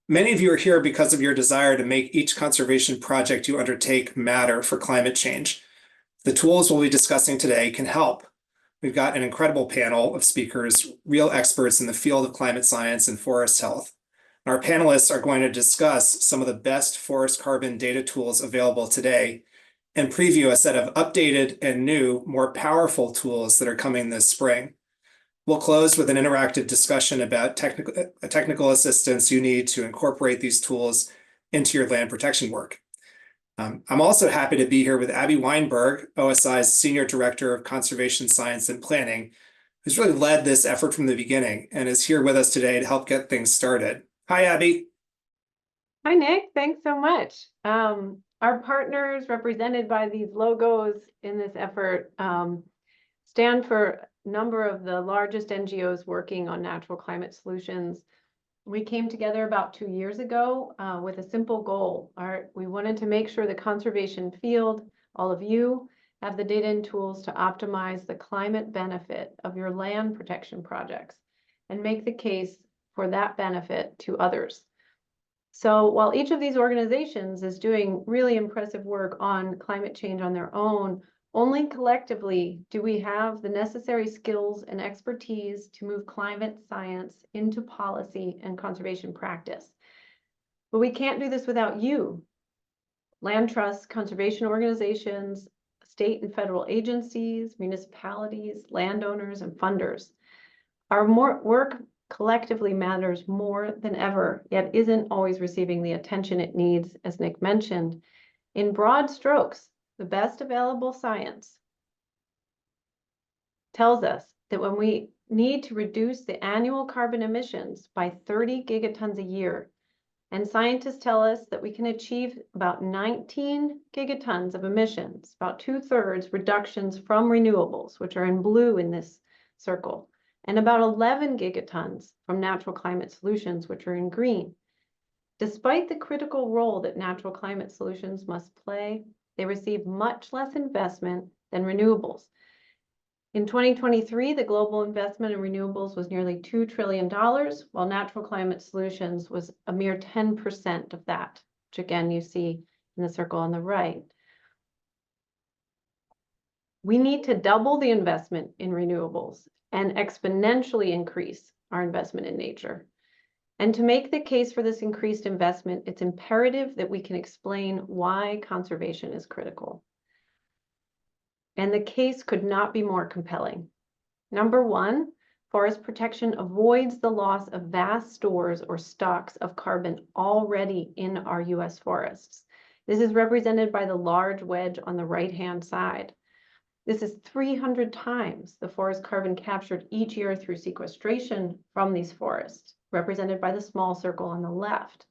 Many of you are here because of your desire to make each conservation project you undertake matter for climate change. The tools we'll be discussing today can help. We've got an incredible panel of speakers, real experts in the field of climate science and forest health. Our panelists are going to discuss some of the best forest carbon data tools available today and preview a set of updated and new, more powerful tools that are coming this spring. We'll close with an interactive discussion about technical assistance you need to incorporate these tools into your land protection work. I'm also happy to be here with Abby Weinberg, OSI's Senior Director of Conservation Science and Planning, who's really led this effort from the beginning and is here with us today to help get things started. Hi, Abby. Hi, Nick. Thanks so much. Our partners represented by these logos in this effort stand for a number of the largest NGOs working on natural climate solutions. We came together about 2 years ago with a simple goal. We wanted to make sure the conservation field, all of you, have the data and tools to optimize the climate benefit of your land protection projects and make the case for that benefit to others. So while each of these organizations is doing really impressive work on climate change on their own, only collectively do we have the necessary skills and expertise to move climate science into policy and conservation practice. But we can't do this without you. Land trusts, conservation organizations, state and federal agencies, municipalities, landowners, and funders. Our work collectively matters more than ever, yet isn't always receiving the attention it needs, as Nick mentioned. In broad strokes, the best available science tells us that when we need to reduce the annual carbon emissions by 30 gigatons a year, and scientists tell us that we can achieve about 19 gigatons of emissions, about 2/3 reductions from renewables, which are in blue in this circle, and about 11 gigatons from natural climate solutions, which are in green. Despite the critical role that natural climate solutions must play, they receive much less investment than renewables. In 2023, the global investment in renewables was nearly $2 trillion, while natural climate solutions was a mere 10% of that, which again you see in the circle on the right. We need to double the investment in renewables and exponentially increase our investment in nature. And to make the case for this increased investment, it's imperative that we can explain why conservation is critical. And the case could not be more compelling. Number one, forest protection avoids the loss of vast stores or stocks of carbon already in our US forests. This is represented by the large wedge on the right-hand side. This is 300 times the forest carbon captured each year through sequestration from these forests, represented by the small circle on the left.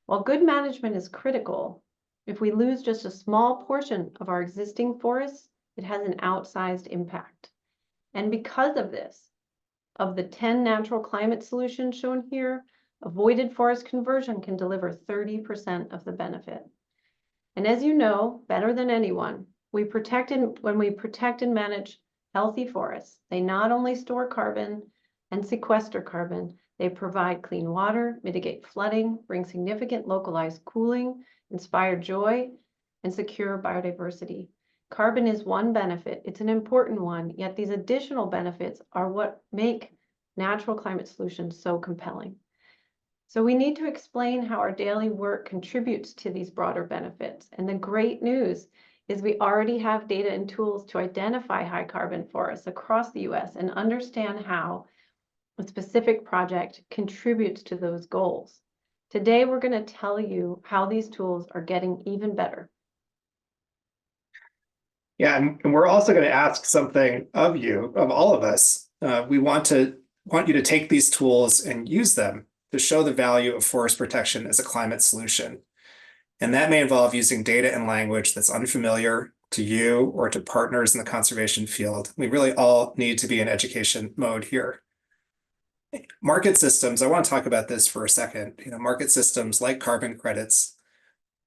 While good management is critical, if we lose just a small portion of our existing forests, it has an outsized impact. And because of this, of the 10 natural climate solutions shown here, avoided forest conversion can deliver 30% of the benefit. And as you know, better than anyone, when we protect and manage healthy forests, they not only store carbon and sequester carbon, they provide clean water, mitigate flooding, bring significant localized cooling, inspire joy, and secure biodiversity. Carbon is one benefit. It's an important one, yet these additional benefits are what make natural climate solutions so compelling. So we need to explain how our daily work contributes to these broader benefits. And the great news is we already have data and tools to identify high carbon forests across the US and understand how a specific project contributes to those goals. Today, we're going to tell you how these tools are getting even better. Yeah, and we're also going to ask something of you, of all of us. We want you to take these tools and use them to show the value of forest protection as a climate solution. And that may involve using data and language that's unfamiliar to you or to partners in the conservation field. We really all need to be in education mode here. Market systems, I want to talk about this for a second. Market systems like carbon credits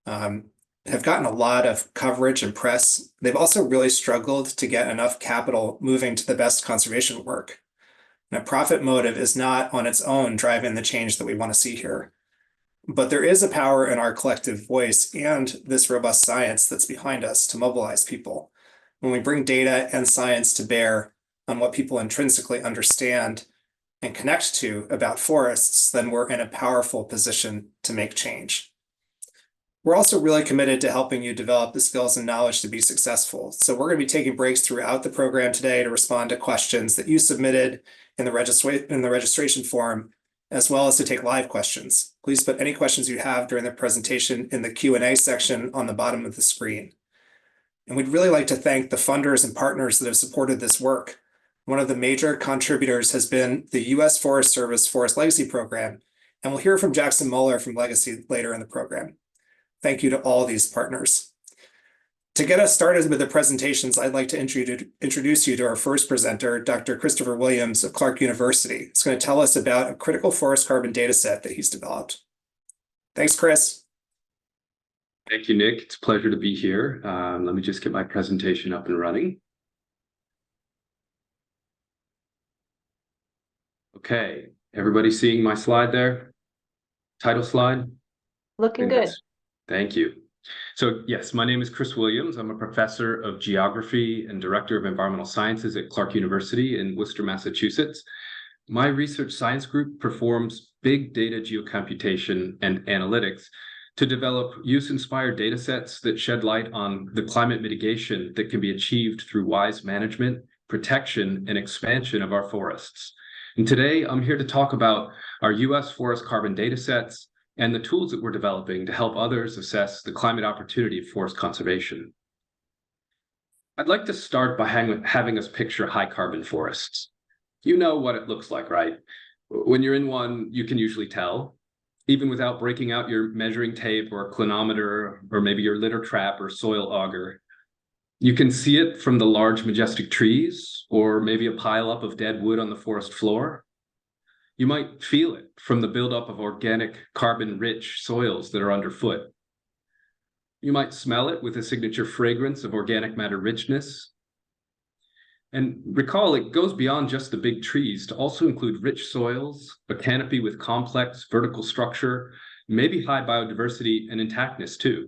have gotten a lot of coverage and press. They've also really struggled to get enough capital moving to the best conservation work. Now, profit motive is not on its own driving the change that we want to see here. But there is a power in our collective voice and this robust science that's behind us to mobilize people. When we bring data and science to bear on what people intrinsically understand and connect to about forests, then we're in a powerful position to make change. We're also really committed to helping you develop the skills and knowledge to be successful. So we're going to be taking breaks throughout the program today to respond to questions that you submitted in the registration form, as well as to take live questions. Please put any questions you have during the presentation in the Q&A section on the bottom of the screen. And we'd really like to thank the funders and partners that have supported this work. One of the major contributors has been the U.S. Forest Service Forest Legacy Program, and we'll hear from Jackson Mueller from Legacy later in the program. Thank you to all these partners. To get us started with the presentations, I'd like to introduce you to our first presenter, Dr. Christopher Williams of Clark University. He's going to tell us about a critical forest carbon data set that he's developed. Thanks, Chris. Thank you, Nick. It's a pleasure to be here. Let me just get my presentation up and running. Okay, everybody seeing my slide there? Title slide? Looking good. Thank you. So yes, my name is Chris Williams. I'm a professor of geography and director of environmental sciences at Clark University in Worcester, Massachusetts. My research science group performs big data geocomputation and analytics to develop use-inspired data sets that shed light on the climate mitigation that can be achieved through wise management, protection, and expansion of our forests. And today, I'm here to talk about our U.S. forest carbon data sets and the tools that we're developing to help others assess the climate opportunity of forest conservation. I'd like to start by having us picture high carbon forests. You know what it looks like, right? When you're in one, you can usually tell, even without breaking out your measuring tape or clinometer, or maybe your litter trap or soil auger. You can see it from the large majestic trees, or maybe a pileup of dead wood on the forest floor. You might feel it from the buildup of organic, carbon-rich soils that are underfoot. You might smell it with a signature fragrance of organic matter richness. And recall, it goes beyond just the big trees to also include rich soils, a canopy with complex vertical structure, maybe high biodiversity and intactness too.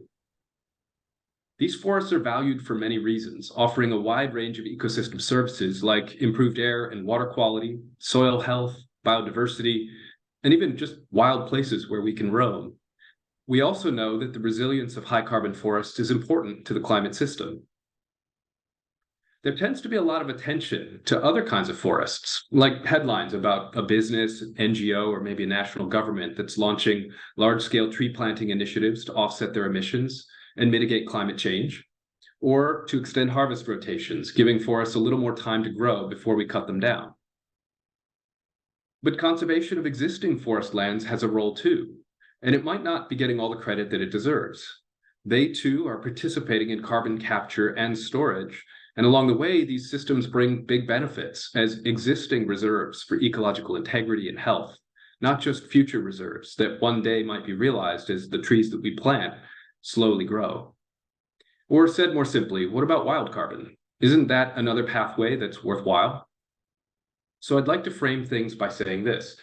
These forests are valued for many reasons, offering a wide range of ecosystem services like improved air and water quality, soil health, biodiversity, and even just wild places where we can roam. We also know that the resilience of high carbon forests is important to the climate system. There tends to be a lot of attention to other kinds of forests, like headlines about a business, NGO, or maybe a national government that's launching large-scale tree planting initiatives to offset their emissions and mitigate climate change, or to extend harvest rotations, giving forests a little more time to grow before we cut them down. But conservation of existing forest lands has a role too, and it might not be getting all the credit that it deserves. They too are participating in carbon capture and storage, and along the way, these systems bring big benefits as existing reserves for ecological integrity and health, not just future reserves that one day might be realized as the trees that we plant slowly grow. Or said more simply, what about wild carbon? Isn't that another pathway that's worthwhile? So I'd like to frame things by saying this.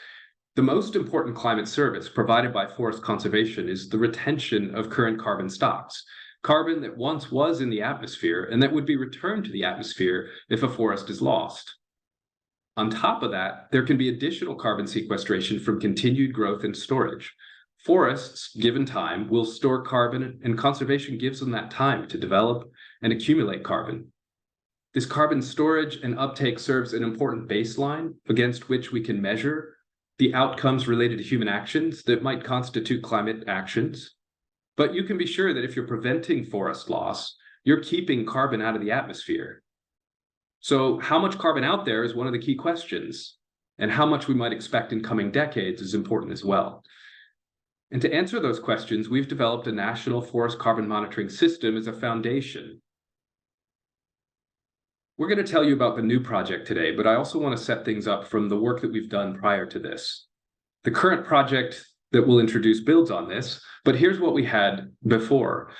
The most important climate service provided by forest conservation is the retention of current carbon stocks, carbon that once was in the atmosphere and that would be returned to the atmosphere if a forest is lost. On top of that, there can be additional carbon sequestration from continued growth and storage. Forests, given time, will store carbon, and conservation gives them that time to develop and accumulate carbon. This carbon storage and uptake serves an important baseline against which we can measure the outcomes related to human actions that might constitute climate actions. But you can be sure that if you're preventing forest loss, you're keeping carbon out of the atmosphere. So how much carbon out there is one of the key questions, and how much we might expect in coming decades is important as well. And to answer those questions, we've developed a national forest carbon monitoring system as a foundation. We're going to tell you about the new project today, but I also want to set things up from the work that we've done prior to this. The current project that we'll introduce builds on this, but here's what we had before.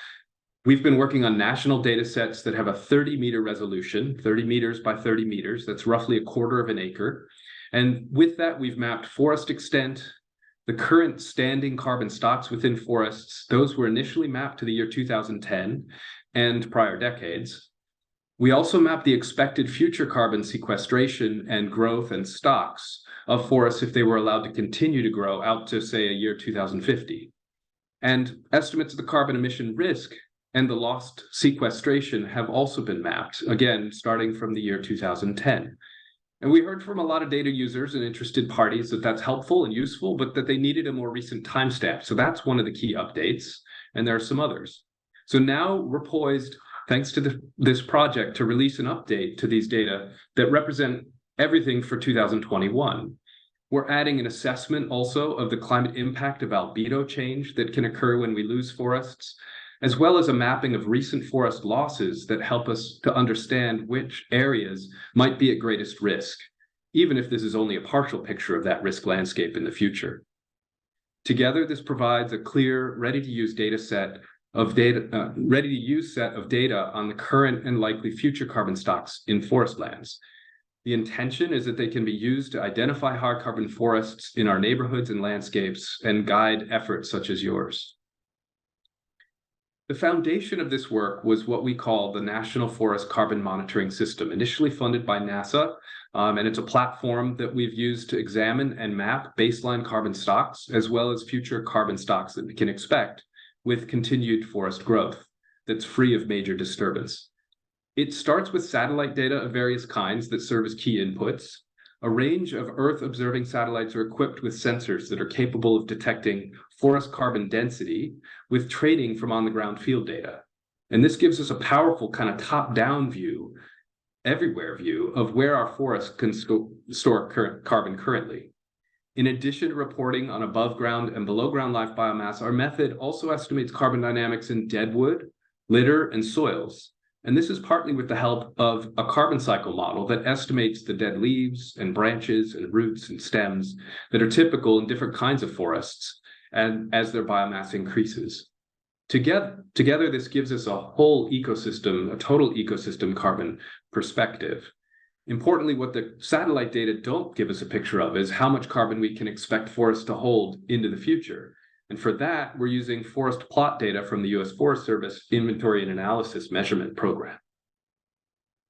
We've been working on national data sets that have a 30-meter resolution, 30 meters by 30 meters. That's roughly a quarter of an acre. And with that, we've mapped forest extent, The current standing carbon stocks within forests, those were initially mapped to the year 2010 and prior decades. We also mapped the expected future carbon sequestration and growth and stocks of forests if they were allowed to continue to grow out to, say, a year 2050. And estimates of the carbon emission risk and the lost sequestration have also been mapped, again, starting from the year 2010. And we heard from a lot of data users and interested parties that that's helpful and useful, but that they needed a more recent timestamp. So that's one of the key updates, and there are some others. So now we're poised, thanks to this project, to release an update to these data that represent everything for 2021. We're adding an assessment also of the climate impact of albedo change that can occur when we lose forests, as well as a mapping of recent forest losses that help us to understand which areas might be at greatest risk, even if this is only a partial picture of that risk landscape in the future. Together, this provides a clear, ready-to-use set of data on the current and likely future carbon stocks in forest lands. The intention is that they can be used to identify high carbon forests in our neighborhoods and landscapes and guide efforts such as yours. The foundation of this work was what we call the National Forest Carbon Monitoring System, initially funded by NASA, and it's a platform that we've used to examine and map baseline carbon stocks, as well as future carbon stocks that we can expect with continued forest growth that's free of major disturbance. It starts with satellite data of various kinds that serve as key inputs. A range of Earth-observing satellites are equipped with sensors that are capable of detecting forest carbon density with training from on-the-ground field data. And this gives us a powerful kind of top-down view, everywhere view, of where our forests can store carbon currently. In addition to reporting on above-ground and below-ground live biomass, our method also estimates carbon dynamics in deadwood, litter, and soils. And this is partly with the help of a carbon cycle model that estimates the dead leaves and branches and roots and stems that are typical in different kinds of forests and as their biomass increases. Together, this gives us a whole ecosystem, a total ecosystem carbon perspective. Importantly, what the satellite data don't give us a picture of is how much carbon we can expect forests to hold into the future. And for that, we're using forest plot data from the U.S. Forest Service Inventory and Analysis Measurement Program.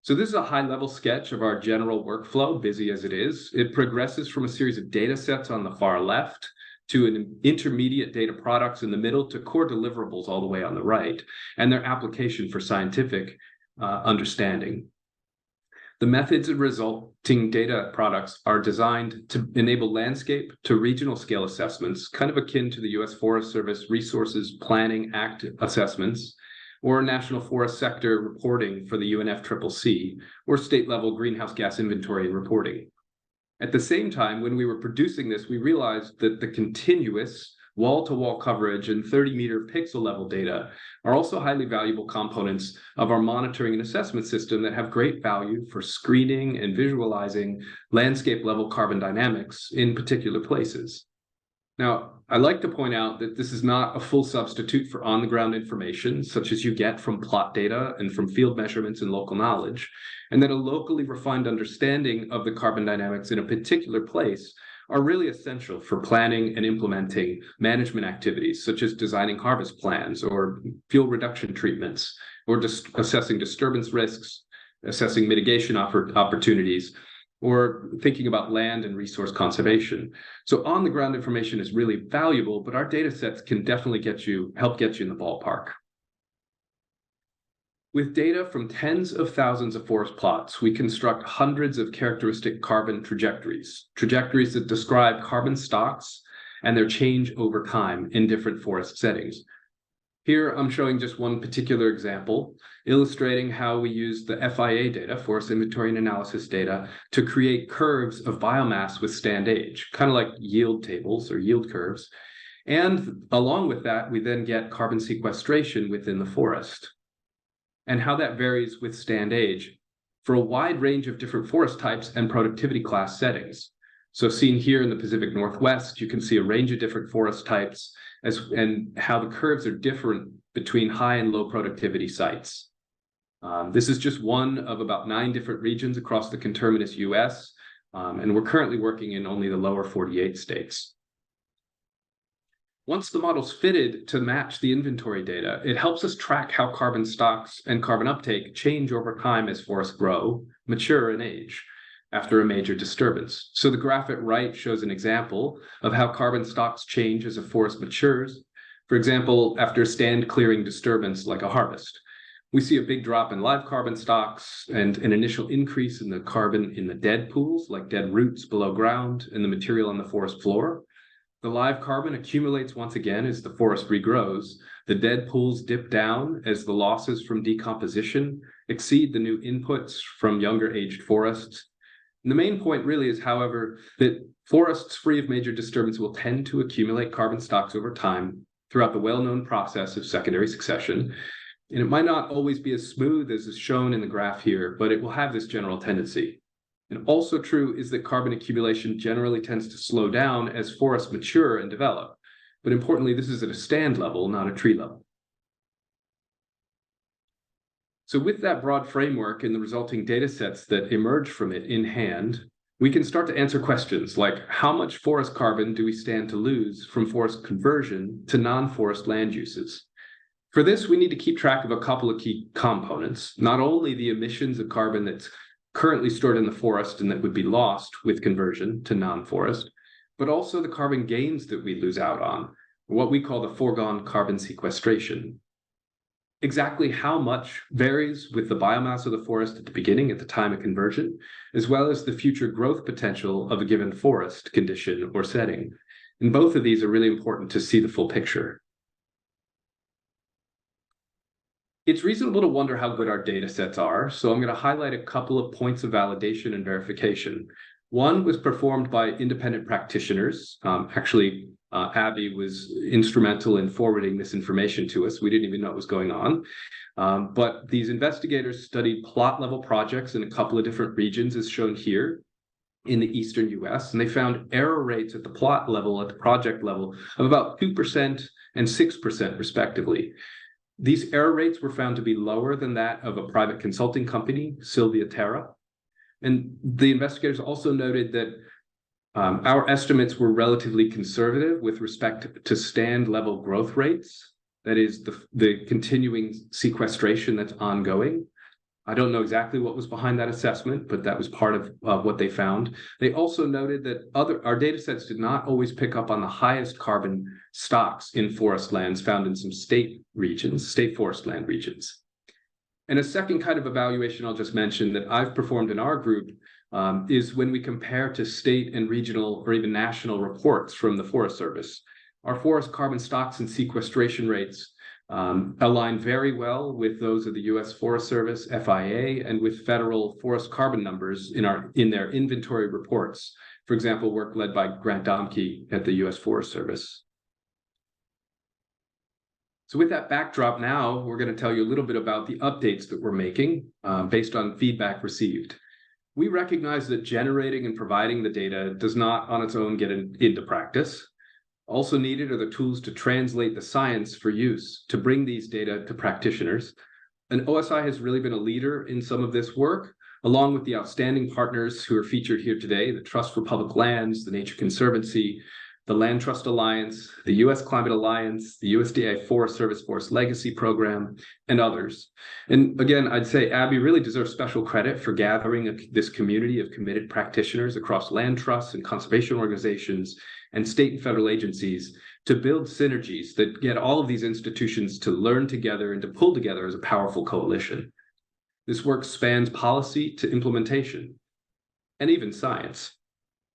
So this is a high-level sketch of our general workflow, busy as it is. It progresses from a series of data sets on the far left to an intermediate data products in the middle to core deliverables all the way on the right, and their application for scientific understanding. The methods and resulting data products are designed to enable landscape to regional scale assessments, kind of akin to the U.S. Forest Service Resources Planning Act assessments, or national forest sector reporting for the UNFCCC, or state-level greenhouse gas inventory and reporting. At the same time, when we were producing this, we realized that the continuous wall-to-wall coverage and 30-meter pixel-level data are also highly valuable components of our monitoring and assessment system that have great value for screening and visualizing landscape-level carbon dynamics in particular places. Now, I like to point out that this is not a full substitute for on-the-ground information, such as you get from plot data and from field measurements and local knowledge, and that a locally refined understanding of the carbon dynamics in a particular place are really essential for planning and implementing management activities, such as designing harvest plans or fuel reduction treatments, or assessing disturbance risks, assessing mitigation opportunities, or thinking about land and resource conservation. So on-the-ground information is really valuable, but our data sets can definitely help get you in the ballpark. With data from tens of thousands of forest plots, we construct hundreds of characteristic carbon trajectories that describe carbon stocks and their change over time in different forest settings. Here, I'm showing just one particular example, illustrating how we use the FIA data, Forest Inventory and Analysis data, to create curves of biomass with stand age, kind of like yield tables or yield curves. And along with that, we then get carbon sequestration within the forest, and how that varies with stand age for a wide range of different forest types and productivity class settings. So seen here in the Pacific Northwest, you can see a range of different forest types and how the curves are different between high and low productivity sites. This is just one of about 9 different regions across the conterminous US, and we're currently working in only the lower 48 states. Once the model's fitted to match the inventory data, it helps us track how carbon stocks and carbon uptake change over time as forests grow, mature, and age after a major disturbance. So the graph at right shows an example of how carbon stocks change as a forest matures. For example, after a stand clearing disturbance like a harvest. We see a big drop in live carbon stocks and an initial increase in the carbon in the dead pools, like dead roots below ground and the material on the forest floor. The live carbon accumulates once again as the forest regrows. The dead pools dip down as the losses from decomposition exceed the new inputs from younger aged forests. And the main point really is, however, that forests free of major disturbance will tend to accumulate carbon stocks over time throughout the well-known process of secondary succession. And it might not always be as smooth as is shown in the graph here, but it will have this general tendency. And also true is that carbon accumulation generally tends to slow down as forests mature and develop. But importantly, this is at a stand level, not a tree level. So with that broad framework and the resulting data sets that emerge from it in hand, we can start to answer questions like, how much forest carbon do we stand to lose from forest conversion to non-forest land uses? For this, we need to keep track of a couple of key components, not only the emissions of carbon that's currently stored in the forest and that would be lost with conversion to non-forest, but also the carbon gains that we lose out on, what we call the foregone carbon sequestration. Exactly how much varies with the biomass of the forest at the beginning, at the time of conversion, as well as the future growth potential of a given forest condition or setting. And both of these are really important to see the full picture. It's reasonable to wonder how good our data sets are, so I'm going to highlight a couple of points of validation and verification. One was performed by independent practitioners. Abby was instrumental in forwarding this information to us. We didn't even know what was going on. But these investigators studied plot-level projects in a couple of different regions, as shown here in the eastern US, and they found error rates at the plot level, at the project level, of about 2% and 6% respectively. These error rates were found to be lower than that of a private consulting company, Sylvia Terra. And the investigators also noted that our estimates were relatively conservative with respect to stand level growth rates, that is the continuing sequestration that's ongoing. I don't know exactly what was behind that assessment, but that was part of what they found. They also noted that our data sets did not always pick up on the highest carbon stocks in forest lands found in some state forest land regions. And a second kind of evaluation I'll just mention that I've performed in our group is when we compare to state and regional or even national reports from the Forest Service. Our forest carbon stocks and sequestration rates align very well with those of the U.S. Forest Service, FIA, and with federal forest carbon numbers in their inventory reports. For example, work led by Grant Domke at the U.S. Forest Service. So with that backdrop now, we're going to tell you a little bit about the updates that we're making based on feedback received. We recognize that generating and providing the data does not on its own get into practice. Also needed are the tools to translate the science for use, to bring these data to practitioners. And OSI has really been a leader in some of this work, along with the outstanding partners who are featured here today, the Trust for Public Lands, the Nature Conservancy, the Land Trust Alliance, the U.S. Climate Alliance, the USDA Forest Service Forest Legacy Program, and others. And again, I'd say Abby really deserves special credit for gathering this community of committed practitioners across land trusts and conservation organizations and state and federal agencies to build synergies that get all of these institutions to learn together and to pull together as a powerful coalition. This work spans policy to implementation and even science.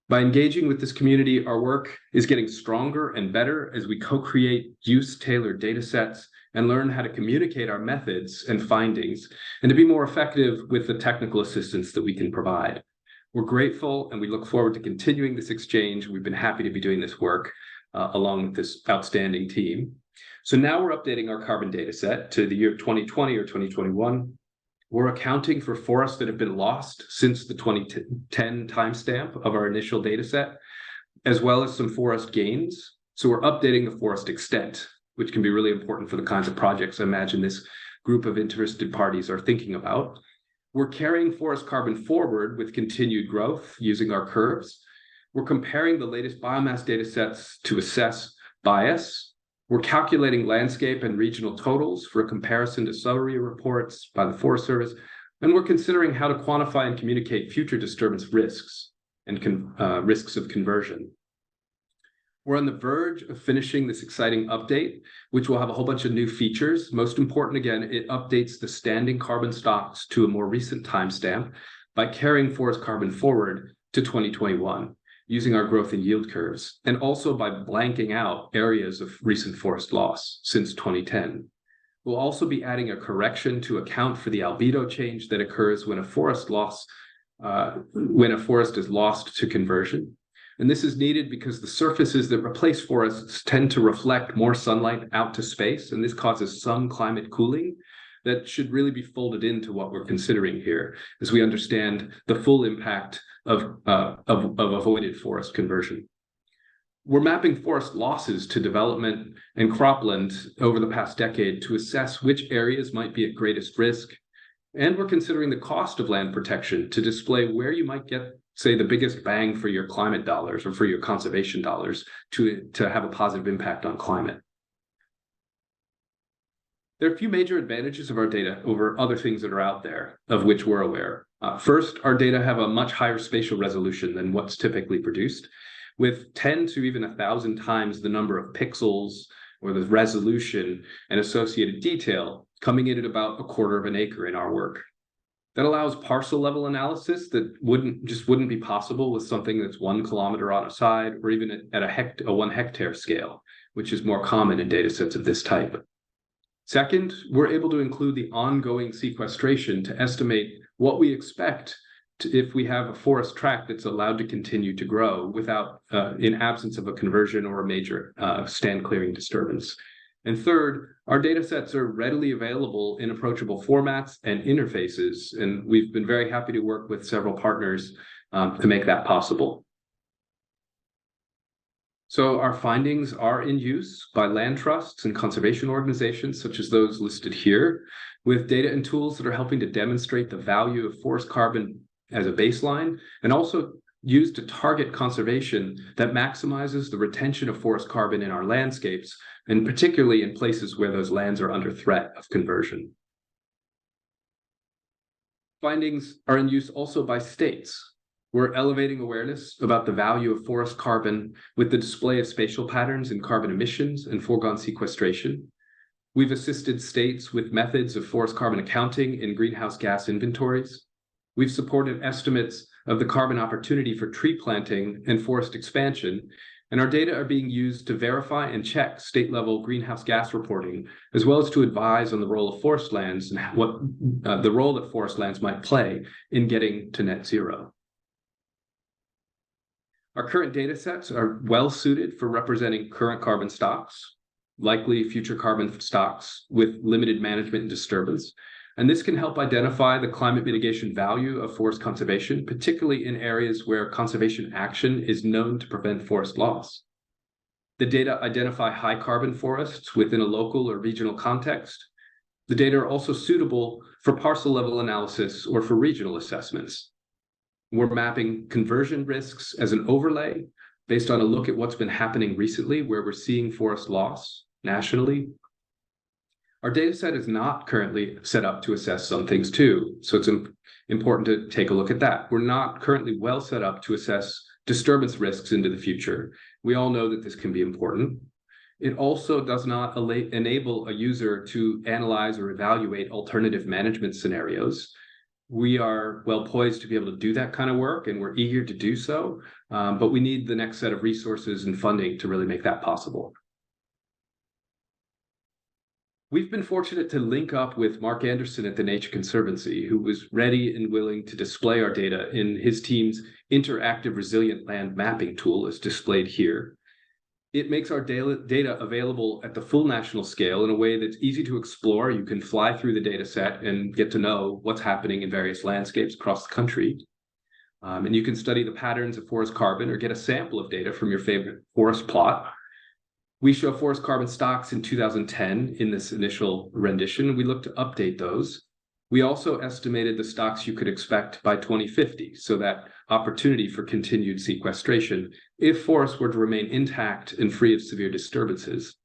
By engaging with this community, our work is getting stronger and better as we co-create use-tailored data sets and learn how to communicate our methods and findings and to be more effective with the technical assistance that we can provide. We're grateful and we look forward to continuing this exchange. We've been happy to be doing this work along with this outstanding team. So now we're updating our carbon data set to the year 2020 or 2021. We're accounting for forests that have been lost since the 2010 timestamp of our initial data set, as well as some forest gains. So we're updating the forest extent, which can be really important for the kinds of projects I imagine this group of interested parties are thinking about. We're carrying forest carbon forward with continued growth using our curves. We're comparing the latest biomass data sets to assess bias. We're calculating landscape and regional totals for a comparison to summary reports by the Forest Service, and we're considering how to quantify and communicate future disturbance risks and risks of conversion. We're on the verge of finishing this exciting update, which will have a whole bunch of new features. Most important, again, it updates the standing carbon stocks to a more recent timestamp by carrying forest carbon forward to 2021, using our growth and yield curves, and also by blanking out areas of recent forest loss since 2010. We'll also be adding a correction to account for the albedo change that occurs when a forest is lost to conversion. And this is needed because the surfaces that replace forests tend to reflect more sunlight out to space, and this causes some climate cooling that should really be folded into what we're considering here as we understand the full impact of avoided forest conversion. We're mapping forest losses to development and cropland over the past decade to assess which areas might be at greatest risk, and we're considering the cost of land protection to display where you might get, say, the biggest bang for your climate dollars or for your conservation dollars to have a positive impact on climate. There are a few major advantages of our data over other things that are out there, of which we're aware. First, our data have a much higher spatial resolution than what's typically produced, with 10 to even 1,000 times the number of pixels or the resolution and associated detail coming in at about 1/4 of an acre in our work. That allows parcel level analysis that wouldn't be possible with something that's 1 kilometer on a side or even at a 1 hectare scale, which is more common in data sets of this type. Second, we're able to include the ongoing sequestration to estimate what we expect if we have a forest tract that's allowed to continue to grow without, in absence of a conversion or a major stand clearing disturbance. And third, our data sets are readily available in approachable formats and interfaces, and we've been very happy to work with several partners to make that possible. So our findings are in use by land trusts and conservation organizations, such as those listed here, with data and tools that are helping to demonstrate the value of forest carbon as a baseline, and also used to target conservation that maximizes the retention of forest carbon in our landscapes, and particularly in places where those lands are under threat of conversion. Findings are in use also by states. We're elevating awareness about the value of forest carbon with the display of spatial patterns in carbon emissions and foregone sequestration. We've assisted states with methods of forest carbon accounting in greenhouse gas inventories. We've supported estimates of the carbon opportunity for tree planting and forest expansion, and our data are being used to verify and check state-level greenhouse gas reporting, as well as to advise on the role of forest lands and what the role that forest lands might play in getting to net zero. Our current data sets are well suited for representing current carbon stocks, likely future carbon stocks with limited management and disturbance. And this can help identify the climate mitigation value of forest conservation, particularly in areas where conservation action is known to prevent forest loss. The data identify high carbon forests within a local or regional context. The data are also suitable for parcel level analysis or for regional assessments. We're mapping conversion risks as an overlay based on a look at what's been happening recently, where we're seeing forest loss nationally. Our data set is not currently set up to assess some things too, so it's important to take a look at that. We're not currently well set up to assess disturbance risks into the future. We all know that this can be important. It also does not enable a user to analyze or evaluate alternative management scenarios. We are well poised to be able to do that kind of work, and we're eager to do so, but we need the next set of resources and funding to really make that possible. We've been fortunate to link up with Mark Anderson at the Nature Conservancy, who was ready and willing to display our data in his team's interactive resilient land mapping tool, as displayed here. It makes our data available at the full national scale in a way that's easy to explore. You can fly through the data set and get to know what's happening in various landscapes across the country. And you can study the patterns of forest carbon or get a sample of data from your favorite forest plot. We show forest carbon stocks in 2010 in this initial rendition. We look to update those. We also estimated the stocks you could expect by 2050, so that opportunity for continued sequestration if forests were to remain intact and free of severe disturbances.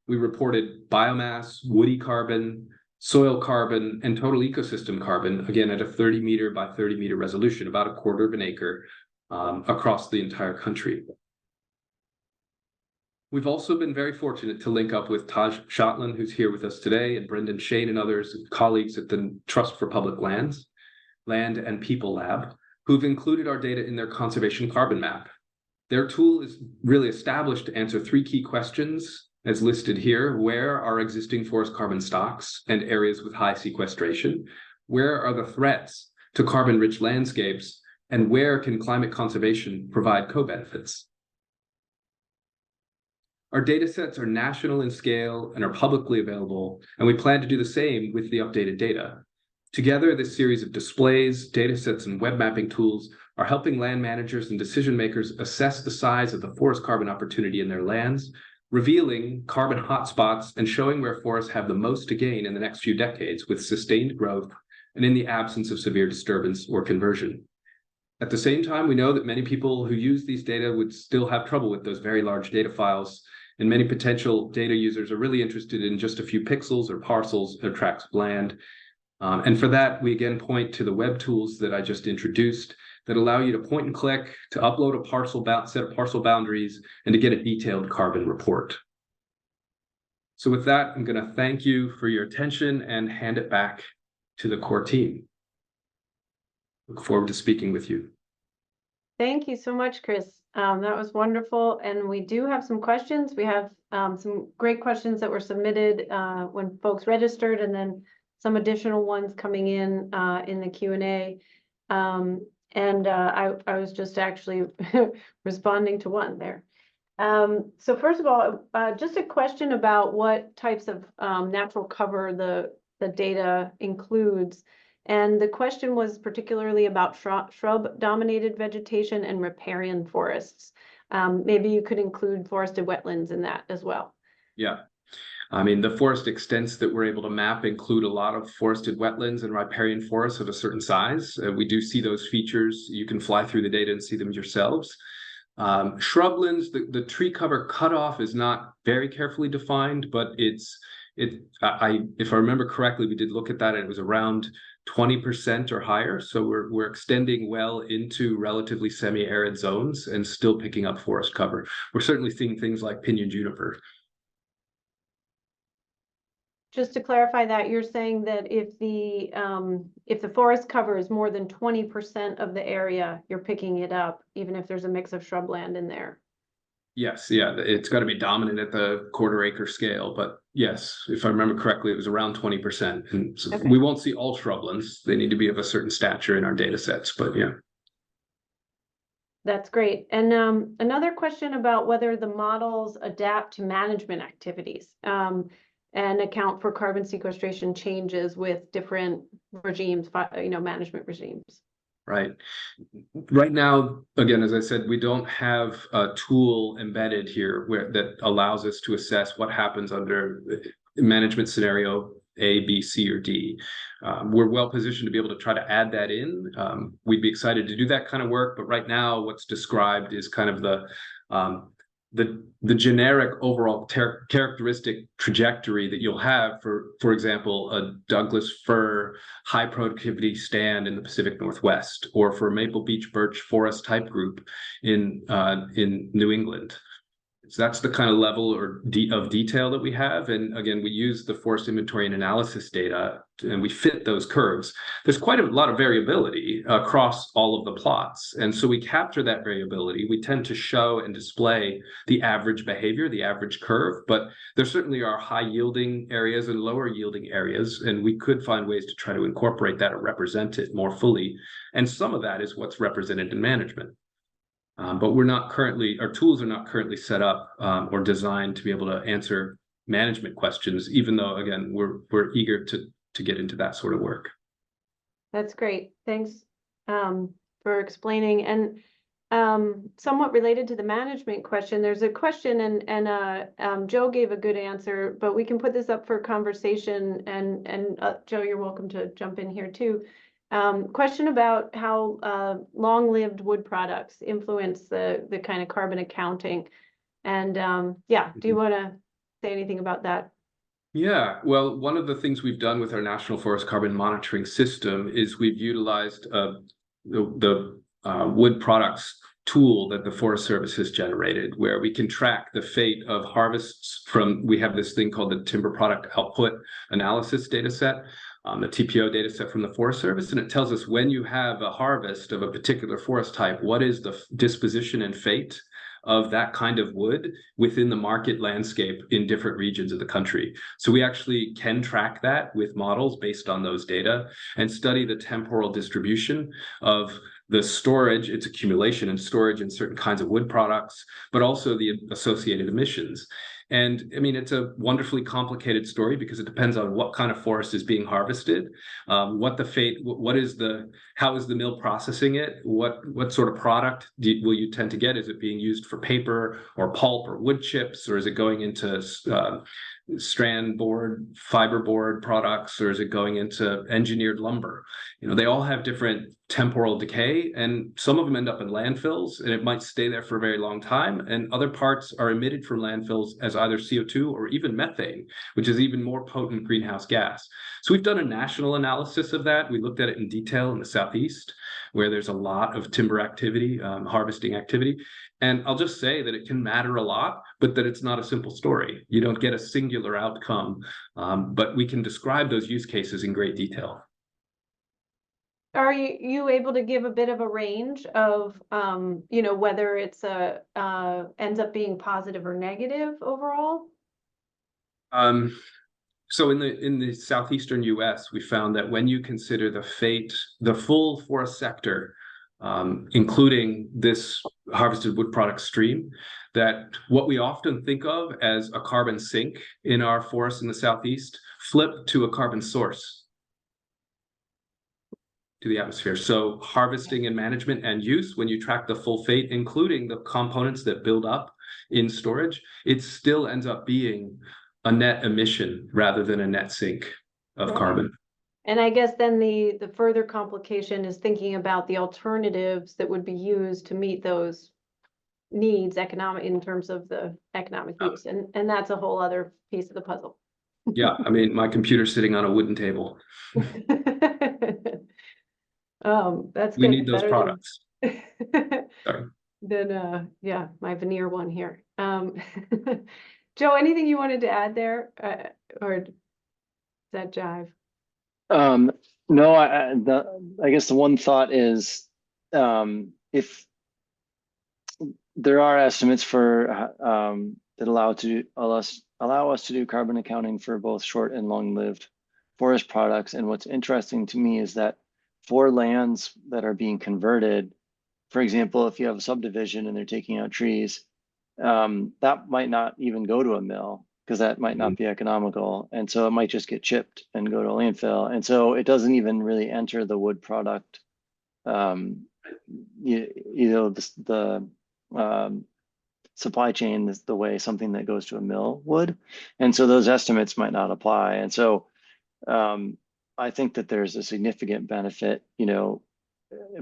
We reported biomass, woody carbon, soil carbon, and total ecosystem carbon, again at a 30 meter by 30 meter resolution, about a quarter of an acre across the entire country. We've also been very fortunate to link up with Taj Shotland, who's here with us today, and Brendan Shane and others, colleagues at the Trust for Public Lands, Land and People Lab, who've included our data in their conservation carbon map. Their tool is really established to answer 3 key questions, as listed here. Where are existing forest carbon stocks and areas with high sequestration? Where are the threats to carbon-rich landscapes? And where can climate conservation provide co-benefits? Our data sets are national in scale and are publicly available, and we plan to do the same with the updated data. Together, this series of displays, data sets, and web mapping tools are helping land managers and decision makers assess the size of the forest carbon opportunity in their lands, revealing carbon hotspots and showing where forests have the most to gain in the next few decades with sustained growth and in the absence of severe disturbance or conversion. At the same time, we know that many people who use these data would still have trouble with those very large data files, and many potential data users are really interested in just a few pixels or parcels or tracts of land. And for that, we again point to the web tools that I just introduced that allow you to point and click, to upload a set of parcel boundaries, and to get a detailed carbon report. So with that, I'm going to thank you for your attention and hand it back to the core team. Look forward to speaking with you. Thank you so much, Chris. That was wonderful. And we do have some questions. We have some great questions that were submitted when folks registered, and then some additional ones coming in the Q&A. I was just actually responding to one there. So first of all, just a question about what types of natural cover the data includes. And the question was particularly about shrub-dominated vegetation and riparian forests. Maybe you could include forested wetlands in that as well. Yeah. I mean, the forest extents that we're able to map include a lot of forested wetlands and riparian forests of a certain size. We do see those features. You can fly through the data and see them yourselves. Shrublands, the tree cover cutoff is not very carefully defined, but if I remember correctly, we did look at that, and it was around 20% or higher. So we're extending well into relatively semi-arid zones and still picking up forest cover. We're certainly seeing things like pinyon juniper. Just to clarify that, you're saying that if the forest cover is more than 20% of the area, you're picking it up, even if there's a mix of shrubland in there. Yes, yeah, it's got to be dominant at the quarter-acre scale, but yes, if I remember correctly, it was around 20%. And so Okay. We won't see all shrublands; they need to be of a certain stature in our data sets. But yeah, That's great. And another question about whether the models adapt to management activities and account for carbon sequestration changes with different regimes, management regimes. right. Right now, again, as I said, we don't have a tool embedded here that allows us to assess what happens under management scenario A, B, C, or D. We're well positioned to be able to try to add that in. We'd be excited to do that kind of work, but right now what's described is kind of the generic overall characteristic trajectory that you'll have for example, a Douglas fir high productivity stand in the Pacific Northwest, or for a maple beech birch forest type group in New England. So that's the kind of level of detail that we have. And again, we use the forest inventory and analysis data, and we fit those curves. There's quite a lot of variability across all of the plots. And so we capture that variability. We tend to show and display the average behavior, the average curve, but there certainly are high yielding areas and lower yielding areas. And we could find ways to try to incorporate that or represent it more fully. And some of that is what's represented in management. But our tools are not currently set up or designed to be able to answer management questions, even though, again, we're eager to get into that sort of work. That's great. Thanks for explaining. And somewhat related to the management question, there's a question and Joe gave a good answer, but we can put this up for conversation and Joe, you're welcome to jump in here too. Question about how long-lived wood products influence the kind of carbon accounting. And yeah, do you want to say anything about that? Yeah, well, one of the things we've done with our National Forest Carbon Monitoring System is we've utilized the wood products tool that the Forest Service has generated, where we can track the fate of harvests from, we have this thing called the Timber Product Output Analysis data set, the TPO data set from the Forest Service, and it tells us when you have a harvest of a particular forest type, what is the disposition and fate of that kind of wood within the market landscape in different regions of the country. So we actually can track that with models based on those data and study the temporal distribution of the storage, its accumulation and storage in certain kinds of wood products, but also the associated emissions. And I mean, it's a wonderfully complicated story because it depends on what kind of forest is being harvested, what the fate, how is the mill processing it, what sort of product will you tend to get? Is it being used for paper or pulp or wood chips, or is it going into strand board, fiber board products, or is it going into engineered lumber? You know, they all have different temporal decay, and some of them end up in landfills, and it might stay there for a very long time, and other parts are emitted from landfills as either CO2 or even methane, which is even more potent greenhouse gas. So we've done a national analysis of that. We looked at it in detail in the Southeast, where there's a lot of timber activity, harvesting activity. And I'll just say that it can matter a lot, but that it's not a simple story. You don't get a singular outcome, but we can describe those use cases in great detail. Are you able to give a bit of a range of, you know, whether it's ends up being positive or negative overall? So in the southeastern U.S., we found that when you consider the full forest sector, including this harvested wood product stream, that what we often think of as a carbon sink in our forests in the Southeast flipped to a carbon source to the atmosphere. So harvesting and management and use, when you track the full fate, including the components that build up in storage, it still ends up being a net emission rather than a net sink of carbon. And I guess then the further complication is thinking about the alternatives that would be used to meet those needs in terms of the economic use. And that's a whole other piece of the puzzle. Yeah, I mean, my computer's sitting on a wooden table. That's we good. need those Better products. Sorry. Then yeah, my veneer one here. Joe, anything you wanted to add there, or does that jive? No, I guess the one thought is, if there are estimates for that allow us to do carbon accounting for both short and long-lived forest products. And what's interesting to me is that for lands that are being converted, for example, if you have a subdivision and they're taking out trees, that might not even go to a mill because that might not be economical. And so it might just get chipped and go to a landfill. And so it doesn't even really enter the wood product, the supply chain is the way something that goes to a mill would. And so those estimates might not apply. And so I think that there's a significant benefit,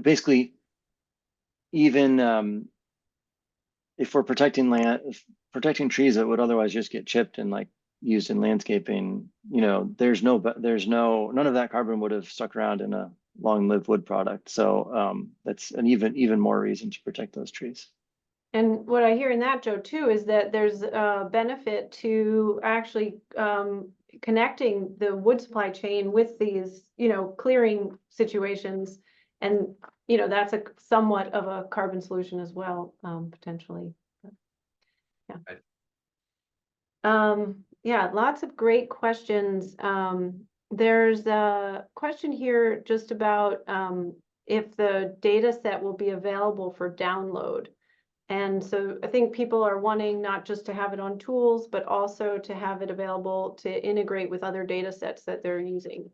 basically, even if we're protecting trees that would otherwise just get chipped and like used in landscaping, none of that carbon would have stuck around in a long-lived wood product. So that's an even more reason to protect those trees. And what I hear in that, Joe, too, is that there's a benefit to actually connecting the wood supply chain with these, clearing situations. And, that's a somewhat of a carbon solution as well, potentially. Yeah. Yeah, lots of great questions. There's a question here just about if the data set will be available for download. And so I think people are wanting not just to have it on tools, but also to have it available to integrate with other data sets that they're using.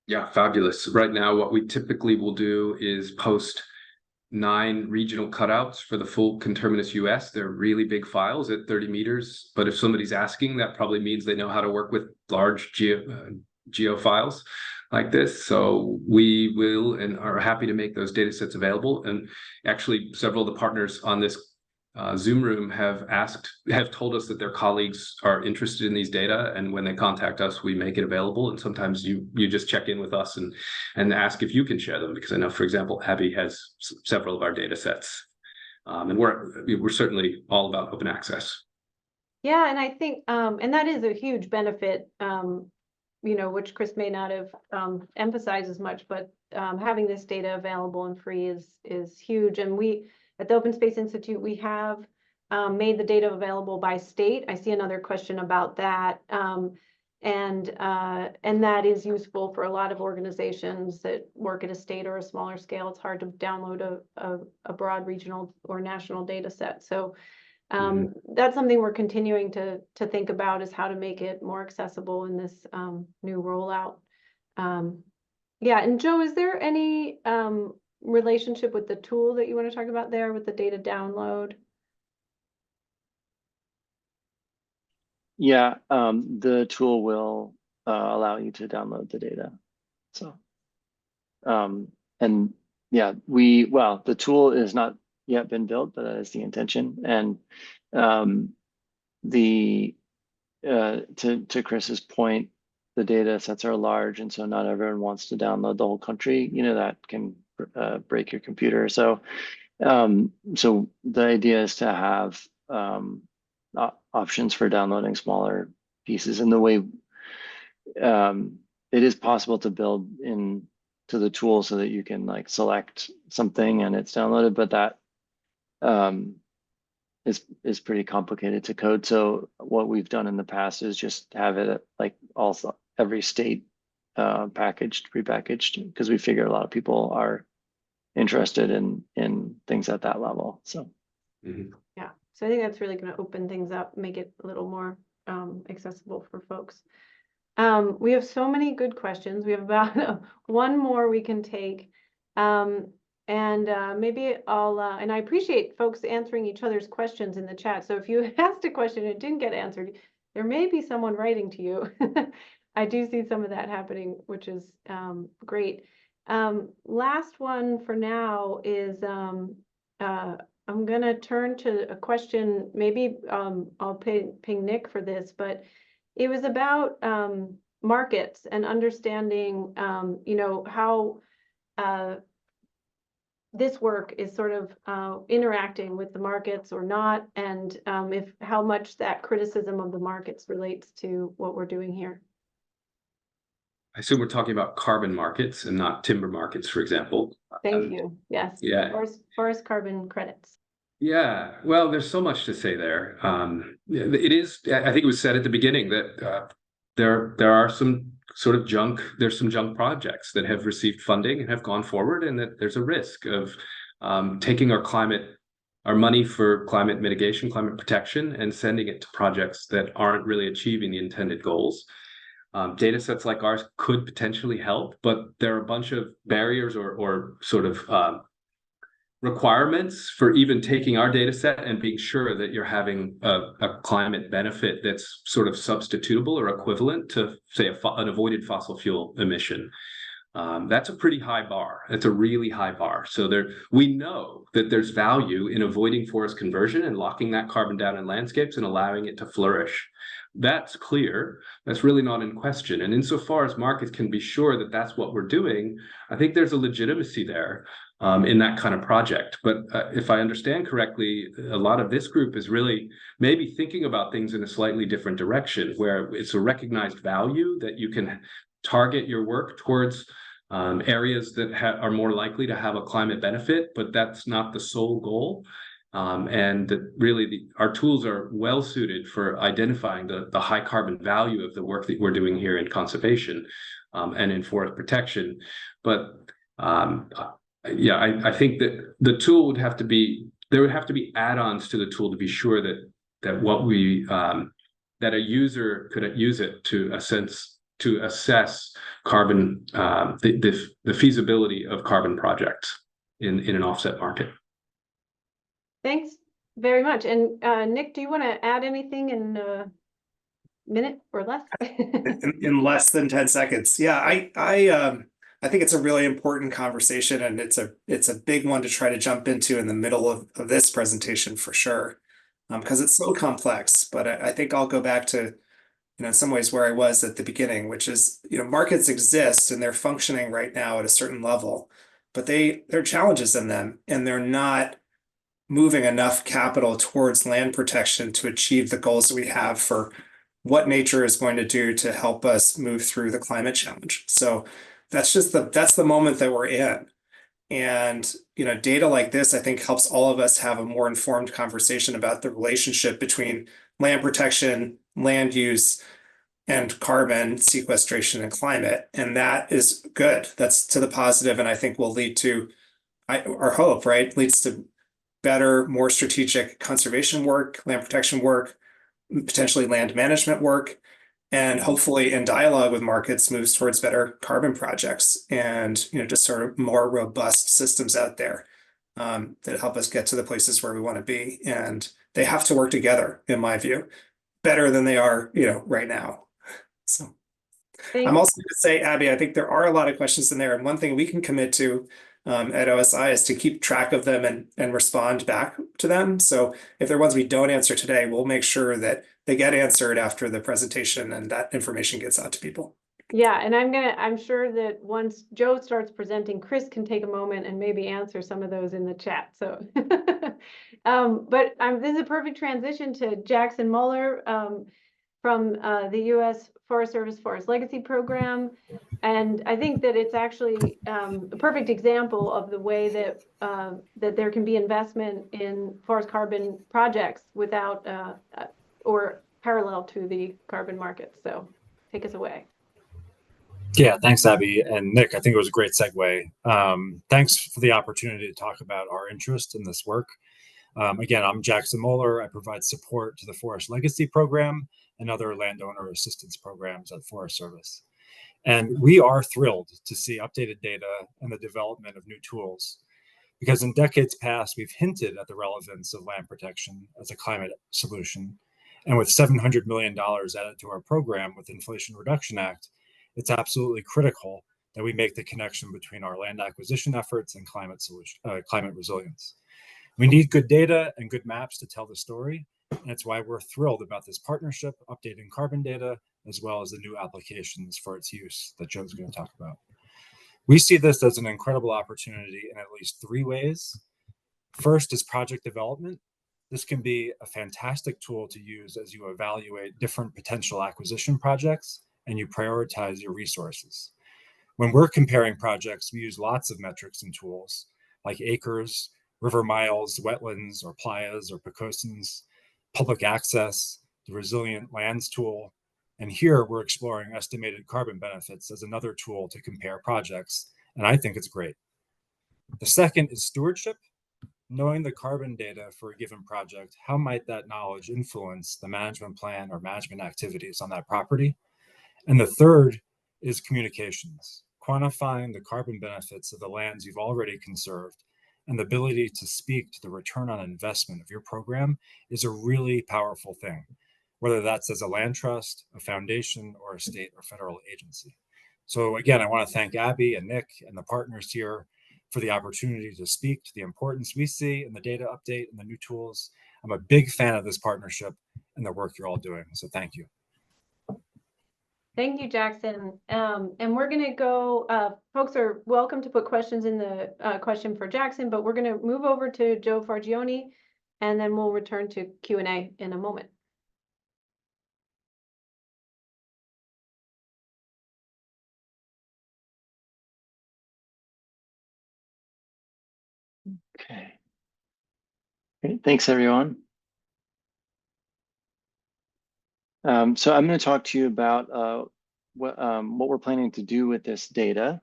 Yeah, fabulous. Right now, what we typically will do is post 9 regional cutouts for the full conterminous US. They're really big files at 30 meters. But if somebody's asking, that probably means they know how to work with large geo files like this. So we will and are happy to make those data sets available. And actually, several of the partners on this Zoom room have told us that their colleagues are interested in these data, and when they contact us, we make it available. And sometimes you just check in with us and ask if you can share them, because I know, for example, Abby has several of our data sets, and we're certainly all about open access. Yeah, and I think and that is a huge benefit, which Chris may not have emphasized as much, but having this data available and free is huge. And we at the Open Space Institute, we have made the data available by state. I see another question about that. And that is useful for a lot of organizations that work at a state or a smaller scale. It's hard to download a broad regional or national data set. So that's something we're continuing to think about, is how to make it more accessible in this new rollout. Yeah, and Joe, is there any relationship with the tool that you want to talk about there with the data download? Yeah, the tool will allow you to download the data. So, and yeah, the tool is not yet been built, but that is the intention. And to Chris's point, the data sets are large, and so not everyone wants to download the whole country. That can break your computer. So, so the idea is to have options for downloading smaller pieces. And the way it is possible to build into the tool so that you can like select something and it's downloaded, but that is pretty complicated to code. So what we've done in the past is just have it like also every state prepackaged, because we figure a lot of people are interested in things at that level. So yeah, so I think that's really going to open things up, make it a little more accessible for folks. We have so many good questions. We have about one more we can take. Maybe I'll, and I appreciate folks answering each other's questions in the chat. So if you asked a question and it didn't get answered, there may be someone writing to you. I do see some of that happening, which is great. Last one for now is, I'm going to turn to a question, maybe I'll ping Nick for this, but it was about markets and understanding, how this work is sort of interacting with the markets or not, and how much that criticism of the markets relates to what we're doing here. I assume we're talking about carbon markets and not timber markets, for example. Thank you. Yes. Yeah. Forest carbon credits. Yeah, well, there's so much to say there. It is, I think it was said at the beginning that there are some sort of there's some junk projects that have received funding and have gone forward, and that there's a risk of taking our money for climate mitigation, climate protection, and sending it to projects that aren't really achieving the intended goals. Data sets like ours could potentially help, but there are a bunch of barriers or sort of requirements for even taking our data set and being sure that you're having a climate benefit that's sort of substitutable or equivalent to, say, an avoided fossil fuel emission. That's a pretty high bar. It's a really high bar. So we know that there's value in avoiding forest conversion and locking that carbon down in landscapes and allowing it to flourish. That's clear. That's really not in question. And insofar as markets can be sure that that's what we're doing, I think there's a legitimacy there in that kind of project. But if I understand correctly, a lot of this group is really maybe thinking about things in a slightly different direction, where it's a recognized value that you can target your work towards areas that are more likely to have a climate benefit, but that's not the sole goal. And that really our tools are well suited for identifying the high carbon value of the work that we're doing here in conservation and in forest protection. But yeah, I think that the tool would have to be, there would have to be add-ons to the tool to be sure that what we that a user could use it to assess carbon, the feasibility of carbon projects. in an offset market. Thanks very much. And Nick, do you want to add anything in a minute or less? In less than 10 seconds. Yeah, I think it's a really important conversation, and it's a big one to try to jump into in the middle of this presentation for sure. Because it's so complex. But I think I'll go back to, in some ways where I was at the beginning, which is, markets exist and they're functioning right now at a certain level, but there are challenges in them, and they're not moving enough capital towards land protection to achieve the goals that we have for what nature is going to do to help us move through the climate challenge. So that's the moment that we're in. And, data like this, I think, helps all of us have a more informed conversation about the relationship between land protection, land use, and carbon sequestration and climate. And that is good. That's to the positive, and I think will lead to, our hope, right, leads to better, more strategic conservation work, land protection work, potentially land management work, and hopefully in dialogue with markets moves towards better carbon projects and just sort of more robust systems out there that help us get to the places where we want to be. And they have to work together, in my view, better than they are, right now. So I'm also going to say, Abby, I think there are a lot of questions in there, and one thing we can commit to at OSI is to keep track of them and respond back to them. So if there are ones we don't answer today, we'll make sure that they get answered after the presentation and that information gets out to people. Yeah, and I'm sure that once Joe starts presenting, Chris can take a moment and maybe answer some of those in the chat. So, but this is a perfect transition to Jackson Muller from the U.S. Forest Service Forest Legacy Program. And I think that it's actually a perfect example of the way that that there can be investment in forest carbon projects without or parallel to the carbon market. So take us away. Yeah, thanks, Abby. And Nick, I think it was a great segue. Thanks for the opportunity to talk about our interest in this work. Again, I'm Jackson Muller. I provide support to the Forest Legacy Program and other landowner assistance programs at Forest Service. And we are thrilled to see updated data and the development of new tools, because in decades past, we've hinted at the relevance of land protection as a climate solution. And with $700 million added to our program with the Inflation Reduction Act, it's absolutely critical that we make the connection between our land acquisition efforts and climate resilience. We need good data and good maps to tell the story, and it's why we're thrilled about this partnership, updating carbon data, as well as the new applications for its use that Joe's going to talk about. We see this as an incredible opportunity in at least three ways. First is project development. This can be a fantastic tool to use as you evaluate different potential acquisition projects and you prioritize your resources. When we're comparing projects, we use lots of metrics and tools like acres, river miles, wetlands, or playas, or precosins, public access, the resilient lands tool. And here we're exploring estimated carbon benefits as another tool to compare projects. And I think it's great. The second is stewardship. Knowing the carbon data for a given project, how might that knowledge influence the management plan or management activities on that property? And the third is communications, quantifying the carbon benefits of the lands you've already conserved, and the ability to speak to the return on investment of your program is a really powerful thing, whether that's as a land trust, a foundation, or a state or federal agency. So again, I want to thank Abby and Nick and the partners here for the opportunity to speak to the importance we see in the data update and the new tools. I'm a big fan of this partnership and the work you're all doing. So thank you. Thank you, Jackson. And we're going to go, folks are welcome to put questions in the question for Jackson, but we're going to move over to Joe Fargione, and then we'll return to Q&A in a moment. Okay. Great. Thanks, everyone. So I'm going to talk to you about what we're planning to do with this data.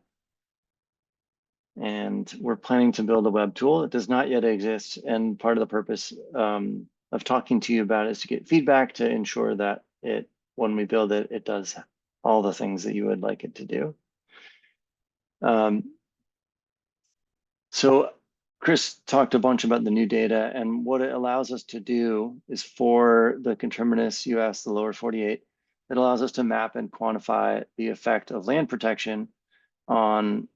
And we're planning to build a web tool. It does not yet exist. And part of the purpose of talking to you about it is to get feedback to ensure that when we build it, it does all the things that you would like it to do. So Chris talked a bunch about the new data, and what it allows us to do is for the conterminous US, the lower 48, it allows us to map and quantify the effect of land protection on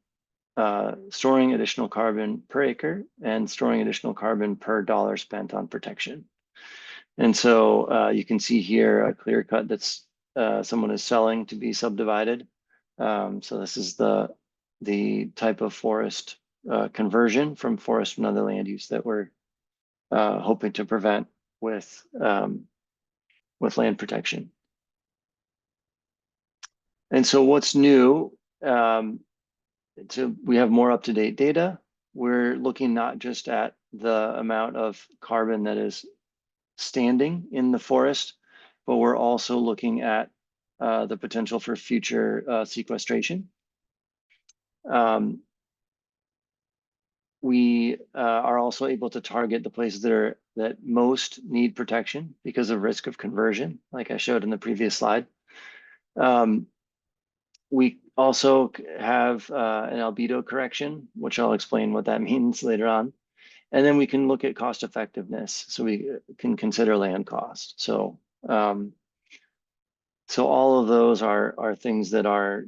storing additional carbon per acre and storing additional carbon per dollar spent on protection. And so you can see here a clear cut that's someone is selling to be subdivided. So this is the type of forest conversion from forest to another land use that we're hoping to prevent with land protection. And so what's new? So we have more up-to-date data. We're looking not just at the amount of carbon that is standing in the forest, but we're also looking at the potential for future sequestration. We are also able to target the places that most need protection because of risk of conversion, like I showed in the previous slide. We also have an albedo correction, which I'll explain what that means later on. And then we can look at cost effectiveness, so we can consider land cost. So, so all of those are things that are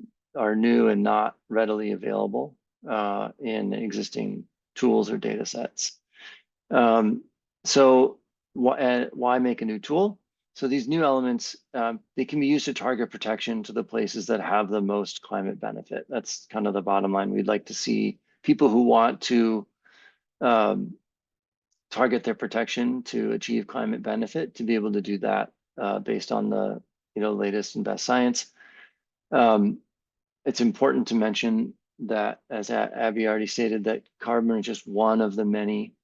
new and not readily available in existing tools or data sets. So why make a new tool? So these new elements, they can be used to target protection to the places that have the most climate benefit. That's kind of the bottom line. We'd like to see people who want to target their protection to achieve climate benefit to be able to do that based on the latest and best science. It's important to mention that, as Abby already stated, that carbon is just one of the many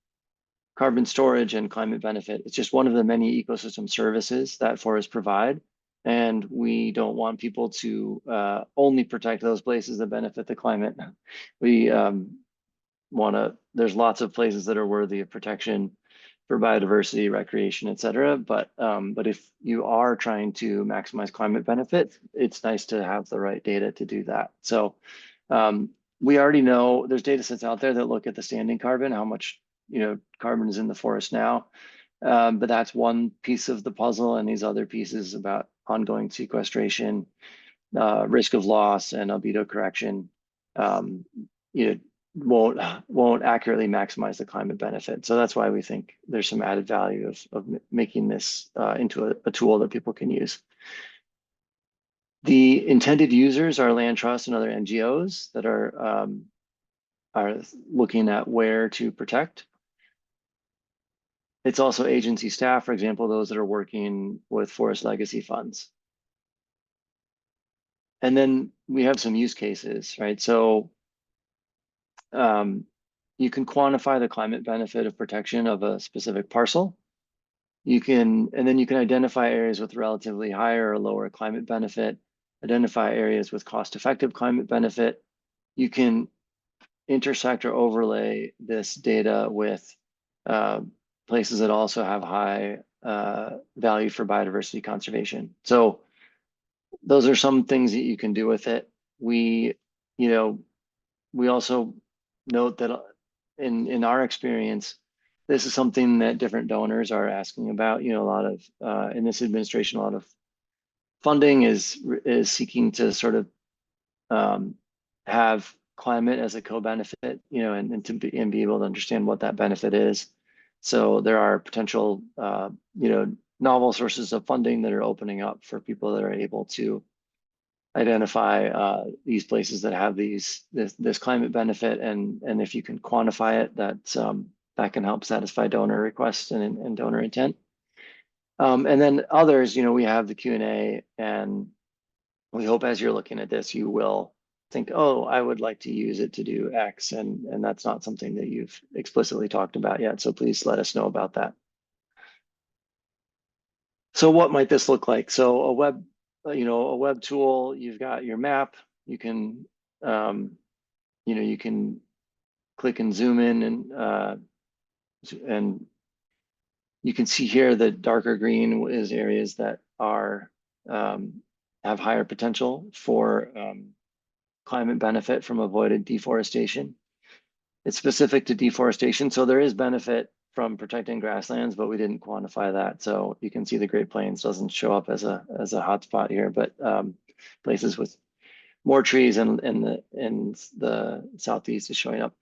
carbon storage and climate benefit. It's just one of the many ecosystem services that forests provide. And we don't want people to only protect those places that benefit the climate. We there's lots of places that are worthy of protection for biodiversity, recreation, et cetera. But if you are trying to maximize climate benefit, it's nice to have the right data to do that. So we already know there's data sets out there that look at the standing carbon, how much carbon is in the forest now. But that's one piece of the puzzle, and these other pieces about ongoing sequestration, risk of loss, and albedo correction, won't accurately maximize the climate benefit. So that's why we think there's some added value of making this into a tool that people can use. The intended users are land trusts and other NGOs that are looking at where to protect. It's also agency staff, for example, those that are working with forest legacy funds. And then we have some use cases, right? So you can quantify the climate benefit of protection of a specific parcel. And then you can identify areas with relatively higher or lower climate benefit, identify areas with cost-effective climate benefit. You can intersect or overlay this data with places that also have high value for biodiversity conservation. So those are some things that you can do with it. We also note that in our experience, this is something that different donors are asking about. A lot of in this administration, a lot of funding is seeking to sort of have climate as a co-benefit, and be able to understand what that benefit is. So there are potential, novel sources of funding that are opening up for people that are able to identify these places that have this climate benefit, and if you can quantify it, that can help satisfy donor requests and donor intent. And then others, we have the Q&A, and we hope as you're looking at this, you will think, oh, I would like to use it to do X, and that's not something that you've explicitly talked about yet. So please let us know about that. So what might this look like? So a web tool, you've got your map, you can, you can click and zoom in, and you can see here the darker green is areas that are have higher potential for climate benefit from avoided deforestation. It's specific to deforestation, so there is benefit from protecting grasslands, but we didn't quantify that. So you can see the Great Plains doesn't show up as a hotspot here, but places with more trees in the southeast is showing up.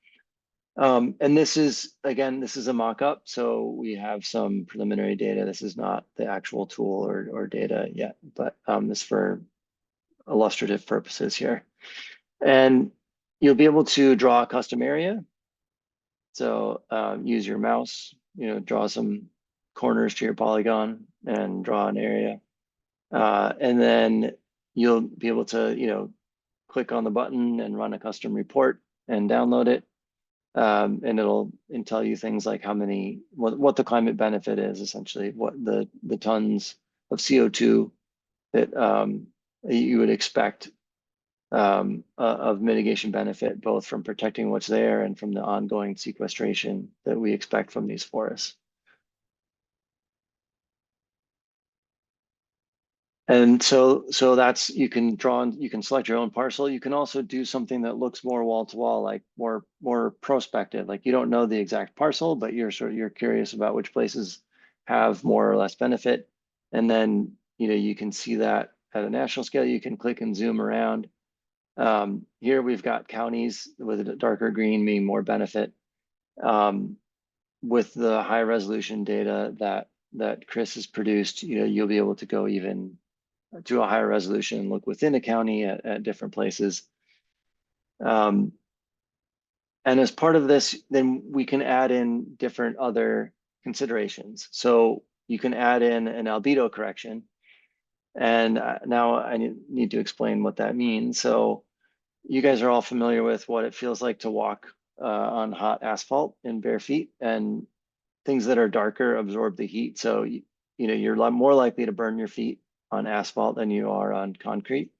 And this is, again, this is a mock-up, so we have some preliminary data. This is not the actual tool or data yet, but this for illustrative purposes here. And you'll be able to draw a custom area. So use your mouse, draw some corners to your polygon and draw an area. And then you'll be able to, click on the button and run a custom report and download it. And it'll tell you things like how many, what the climate benefit is, essentially, what the tons of CO2 that you would expect of mitigation benefit, both from protecting what's there and from the ongoing sequestration that we expect from these forests. And so that's, you can select your own parcel. You can also do something that looks more wall to wall, like more prospective. Like you don't know the exact parcel, but you're curious about which places have more or less benefit. And then, you can see that at a national scale. You can click and zoom around. Here we've got counties with a darker green meaning more benefit. With the high resolution data that Chris has produced, you'll be able to go even to a higher resolution and look within a county at different places. And as part of this, then we can add in different other considerations. So you can add in an albedo correction. And now I need to explain what that means. So you guys are all familiar with what it feels like to walk on hot asphalt in bare feet, and things that are darker absorb the heat. So, you're more likely to burn your feet on asphalt than you are on concrete.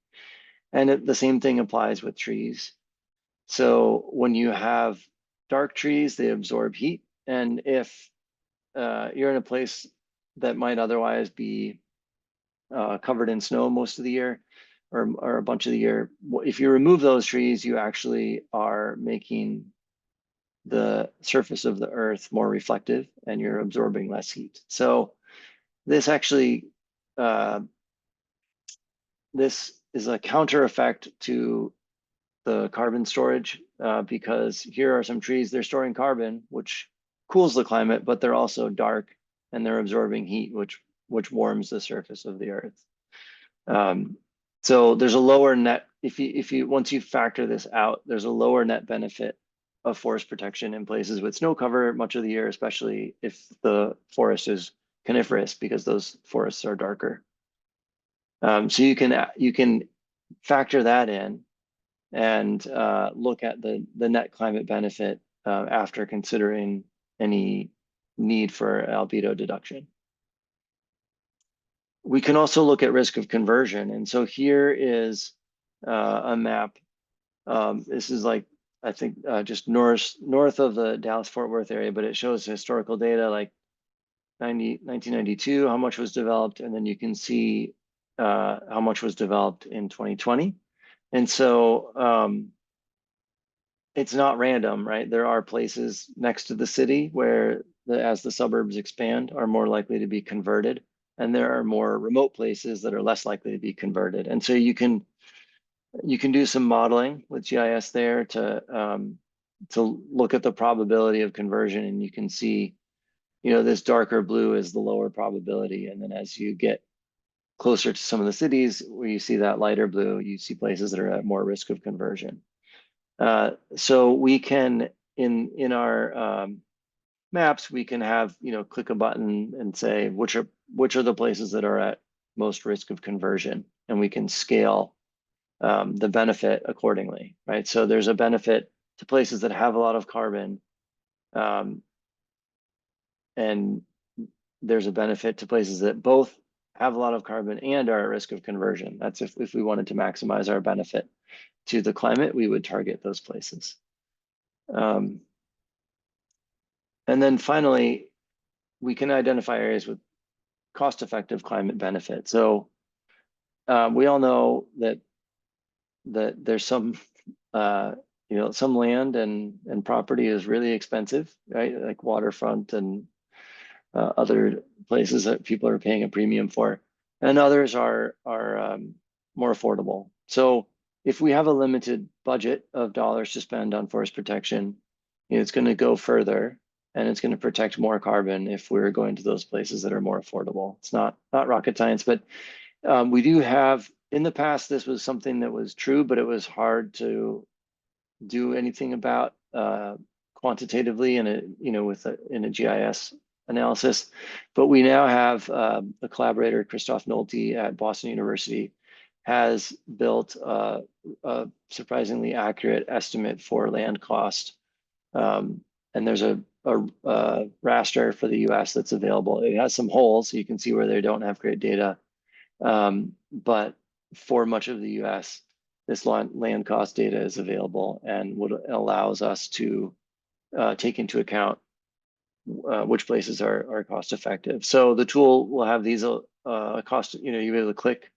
And the same thing applies with trees. So when you have dark trees, they absorb heat. And if you're in a place that might otherwise be covered in snow most of the year, or a bunch of the year, if you remove those trees, you actually are making the surface of the earth more reflective and you're absorbing less heat. So this actually, this is a counter effect to the carbon storage, because here are some trees, they're storing carbon, which cools the climate, but they're also dark and they're absorbing heat, which warms the surface of the earth. So there's a lower net, once you factor this out, there's a lower net benefit of forest protection in places with snow cover much of the year, especially if the forest is coniferous, because those forests are darker. So you can factor that in and look at the net climate benefit after considering any need for albedo deduction. We can also look at risk of conversion. And so here is a map. This is like, I think just north of the Dallas-Fort Worth area, but it shows historical data like 1992, how much was developed, and then you can see how much was developed in 2020. And so it's not random, right? There are places next to the city where as the suburbs expand are more likely to be converted. And there are more remote places that are less likely to be converted. And so you can do some modeling with GIS there to look at the probability of conversion, and you can see, this darker blue is the lower probability. And then as you get closer to some of the cities where you see that lighter blue, you see places that are at more risk of conversion. So we can, in our maps, we can have, click a button and say, which are the places that are at most risk of conversion, and we can scale the benefit accordingly, right? So there's a benefit to places that have a lot of carbon, and there's a benefit to places that both have a lot of carbon and are at risk of conversion. That's if we wanted to maximize our benefit to the climate, we would target those places. And then finally, we can identify areas with cost-effective climate benefit. So we all know that there's some you know, some land and property is really expensive, right? Like waterfront and other places that people are paying a premium for, and others are more affordable. So if we have a limited budget of dollars to spend on forest protection, you know, it's going to go further and it's going to protect more carbon if we're going to those places that are more affordable. It's not rocket science, but we do have, in the past, this was something that was true, but it was hard to do anything about quantitatively in a, you know, in a GIS analysis. But we now have a collaborator, Christoph Nolte at Boston University, has built a surprisingly accurate estimate for land cost. And there's a raster for the US that's available. It has some holes, so you can see where they don't have great data. But for much of the US, this land cost data is available and what allows us to take into account which places are cost effective. So the tool will have these cost, you know, you'll be able to click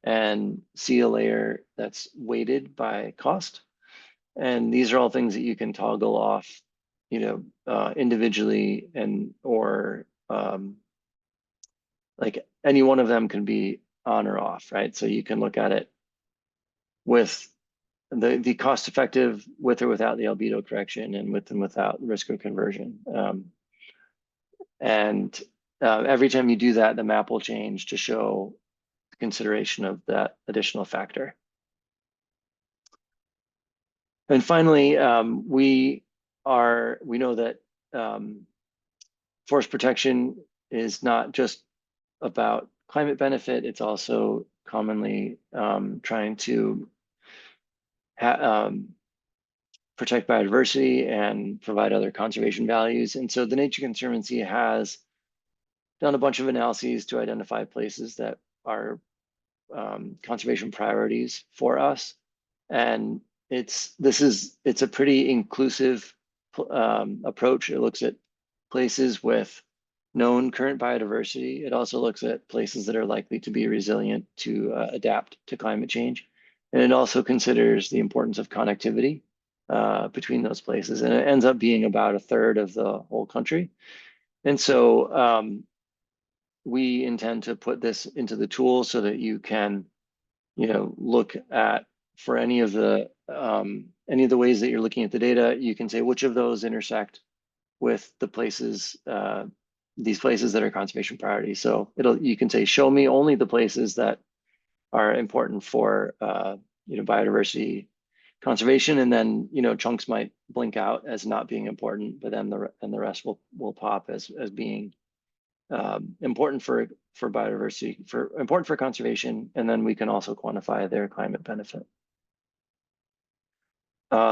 and see a layer that's weighted by cost. And these are all things that you can toggle off, you know, individually, and or like any one of them can be on or off, right? So you can look at it with the cost effective with or without the albedo correction, and with and without risk of conversion. Every time you do that, the map will change to show the consideration of that additional factor. And finally, we know that forest protection is not just about climate benefit, it's also commonly trying to protect biodiversity and provide other conservation values. And so the Nature Conservancy has done a bunch of analyses to identify places that are conservation priorities for us. And it's a pretty inclusive approach. It looks at places with known current biodiversity. It also looks at places that are likely to be resilient to adapt to climate change. And it also considers the importance of connectivity between those places. And it ends up being about 1/3 of the whole country. And so we intend to put this into the tool so that you can, you know, look at, for any of the ways that you're looking at the data, you can say which of those intersect with the places, these places that are conservation priorities. So you can say, show me only the places that are important for you know, biodiversity conservation, and then, you know, chunks might blink out as not being important, but then the rest will pop as being important for biodiversity, important for conservation, and then we can also quantify their climate benefit.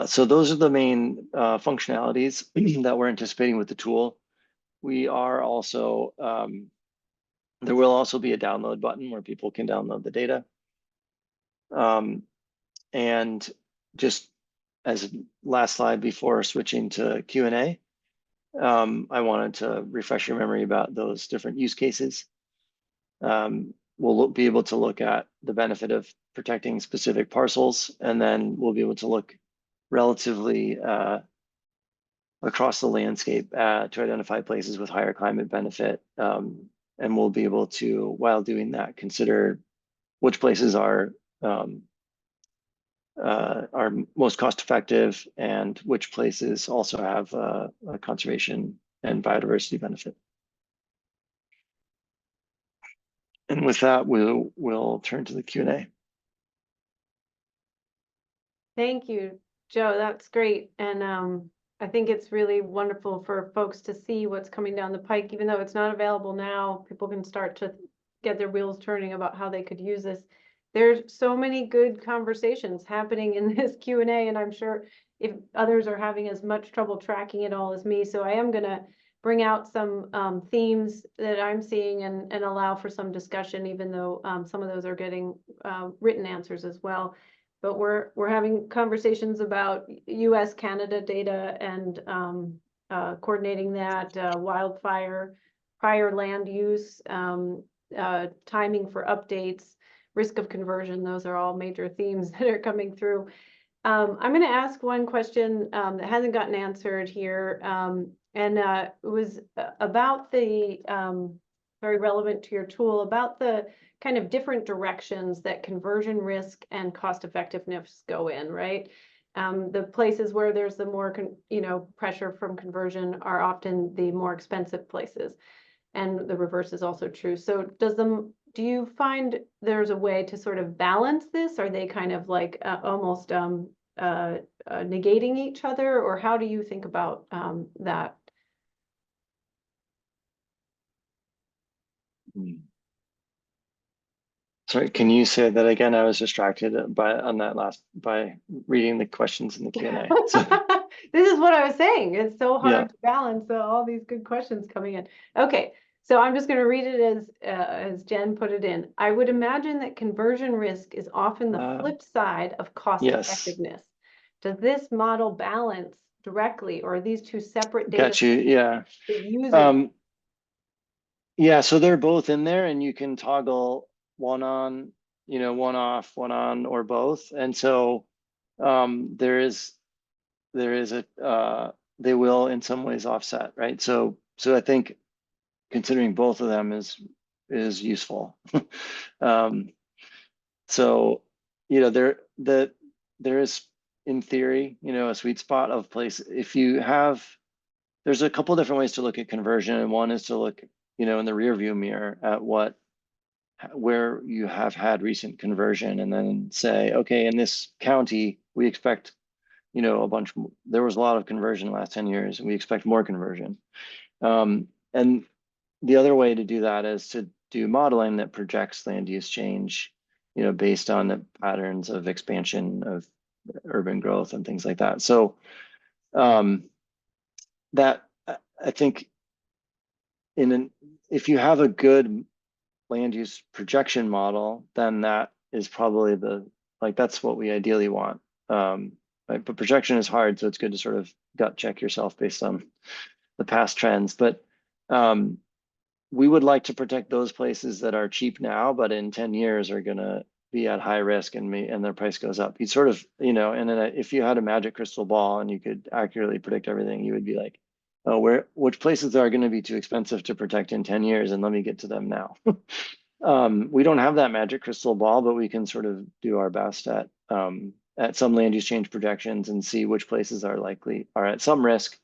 So those are the main functionalities that we're anticipating with the tool. We are also, there will also be a download button where people can download the data. And just as a last slide before switching to Q&A, I wanted to refresh your memory about those different use cases. We'll be able to look at the benefit of protecting specific parcels, and then we'll be able to look relatively across the landscape to identify places with higher climate benefit. And we'll be able to, while doing that, consider which places are most cost effective and which places also have a conservation and biodiversity benefit. And with that, we'll turn to the Q&A. Thank you, Joe. That's great. And I think it's really wonderful for folks to see what's coming down the pike. Even though it's not available now, people can start to get their wheels turning about how they could use this. There's so many good conversations happening in this Q&A, and I'm sure if others are having as much trouble tracking it all as me. So I am going to bring out some themes that I'm seeing and allow for some discussion, even though some of those are getting written answers as well. But we're having conversations about US Canada data and coordinating that, wildfire, prior land use, timing for updates, risk of conversion. Those are all major themes that are coming through. I'm going to ask one question that hasn't gotten answered here, and it was about the very relevant to your tool, about the kind of different directions that conversion risk and cost effectiveness go in, right? The places where there's the more pressure from conversion are often the more expensive places, and the reverse is also true. So do you find there's a way to sort of balance this? Are they kind of like almost negating each other, or how do you think about that? Sorry, can you say that again? I was distracted by reading the questions in the Q&A. So, This is what I was saying. It's so hard Yeah. to balance all these good questions coming in. Okay, so I'm just going to read it as Jen put it in. I would imagine that conversion risk is often the flip side of cost yes. effectiveness. Does this model balance directly, or are these two separate data Got you. Yeah. that users? Yeah, so they're both in there, and you can toggle one on, one off, one on, or both. And so there is a they will in some ways offset, right? So I think considering both of them is useful. So there is, in theory, a sweet spot of place. If you have, there's a couple different ways to look at conversion, and one is to look in the rear view mirror at where you have had recent conversion, and then say, okay, in this county we expect there was a lot of conversion in the last 10 years, and we expect more conversion. And the other way to do that is to do modeling that projects land use change, based on the patterns of expansion of urban growth and things like that. So that, I think, if you have a good land use projection model, then that is probably that's what we ideally want. Right? But projection is hard, so it's good to sort of gut check yourself based on the past trends. But we would like to protect those places that are cheap now, but in 10 years are going to be at high risk, and their price goes up. You sort of, and then if you had a magic crystal ball and you could accurately predict everything, you would be like, oh, which places are going to be too expensive to protect in 10 years, and let me get to them now. We don't have that magic crystal ball, but we can sort of do our best at some land use change projections and see which places are at some risk,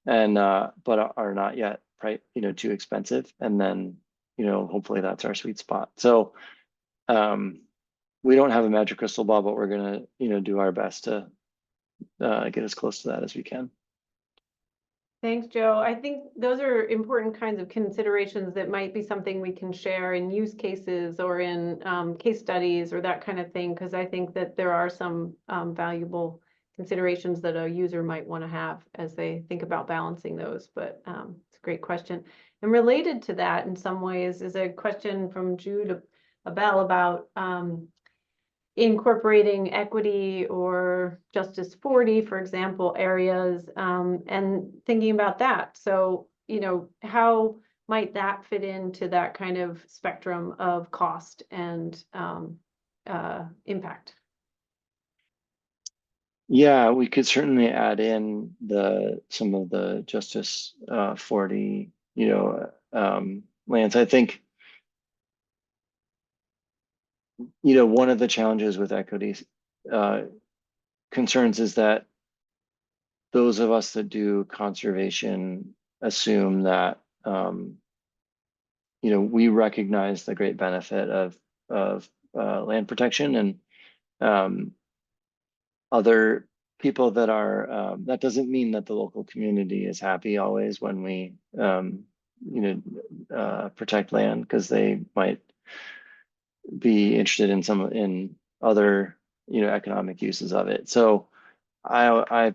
and but are not yet too expensive, and then hopefully that's our sweet spot. So we don't have a magic crystal ball, but we're gonna do our best to get as close to that as we can. Thanks, Joe. I think those are important kinds of considerations that might be something we can share in use cases or in case studies or that kind of thing, because I think that there are some valuable considerations that a user might want to have as they think about balancing those. But it's a great question. And related to that in some ways is a question from Jude Abel about incorporating equity or Justice 40, for example, areas, and thinking about that. So, how might that fit into that kind of spectrum of cost and impact? Yeah, we could certainly add in some of the Justice 40, lands. I think, one of the challenges with equity concerns is that those of us that do conservation assume that we recognize the great benefit of land protection, and other people that are that doesn't mean that the local community is happy always when we protect land, because they might be interested in other economic uses of it. So I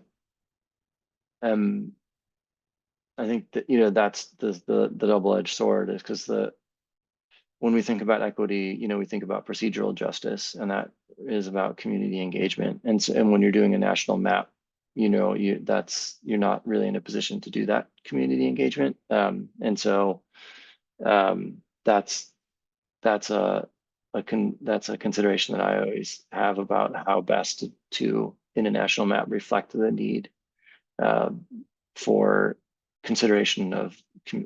think that that's the double-edged sword, is because when we think about equity, we think about procedural justice, and that is about community engagement. And when you're doing a national map, you're not really in a position to do that community engagement. And so that's a consideration that I always have about how best to in a national map reflect the need for consideration of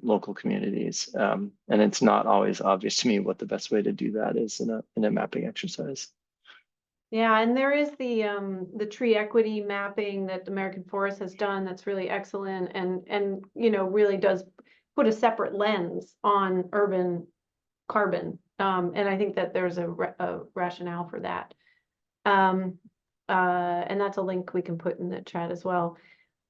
local communities. And it's not always obvious to me what the best way to do that is in a mapping exercise. Yeah, and there is the tree equity mapping that American Forest has done that's really excellent and you know really does put a separate lens on urban carbon. And I think that there's a rationale for that. And that's a link we can put in the chat as well.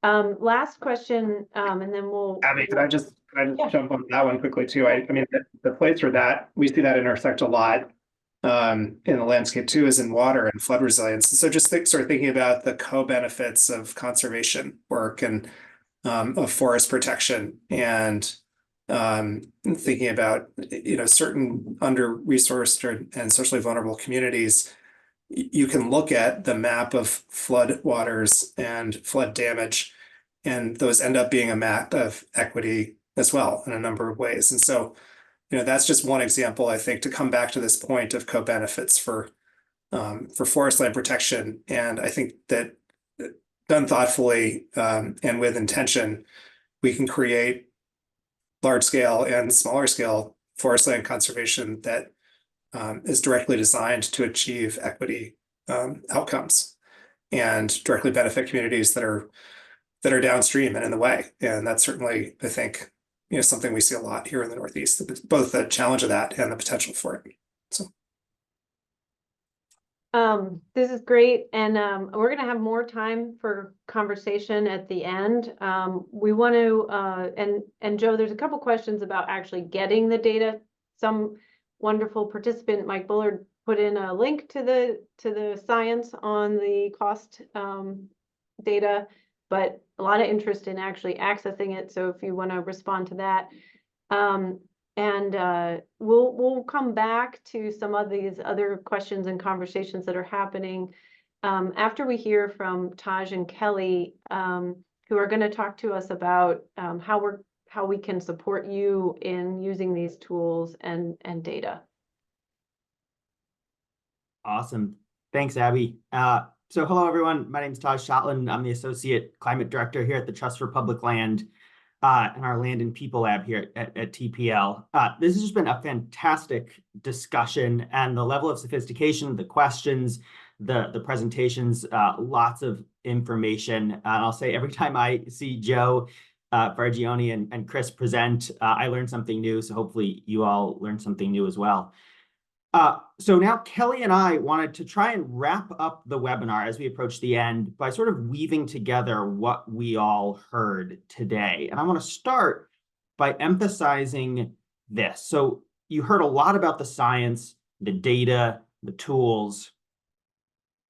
Last question, and then we'll. Abby, can I just Yeah. jump on that one quickly too? I mean, the place where that we see that intersect a lot in the landscape too is in water and flood resilience. So just sort of thinking about the co-benefits of conservation work and of forest protection and thinking about certain under-resourced and socially vulnerable communities. You can look at the map of flood waters and flood damage, and those end up being a map of equity as well in a number of ways. And so, that's just one example, I think, to come back to this point of co-benefits for forest land protection. And I think that done thoughtfully and with intention, we can create large scale and smaller scale forest land conservation that is directly designed to achieve equity outcomes and directly benefit communities that are downstream and in the way. And that's certainly, I think, something we see a lot here in the Northeast, both the challenge of that and the potential for it. So. This is great. And we're going to have more time for conversation at the end. We want to, and Joe, there's a couple questions about actually getting the data. Some wonderful participant, Mike Bullard, put in a link to the science on the cost data, but a lot of interest in actually accessing it. So if you want to respond to that. And we'll come back to some of these other questions and conversations that are happening after we hear from Taj and Kelly, who are going to talk to us about how we can support you in using these tools and data. Awesome. Thanks, Abby. So hello, everyone. My name is Taj Shotland. I'm the Associate Climate Director here at the Trust for Public Land in our Land and People Lab here at TPL. This has just been a fantastic discussion, and the level of sophistication, the questions, the presentations, lots of information. And I'll say every time I see Joe Fargione and Chris present, I learn something new. So hopefully you all learn something new as well. So now Kelly and I wanted to try and wrap up the webinar as we approach the end by sort of weaving together what we all heard today. And I want to start by emphasizing this. So you heard a lot about the science, the data, the tools,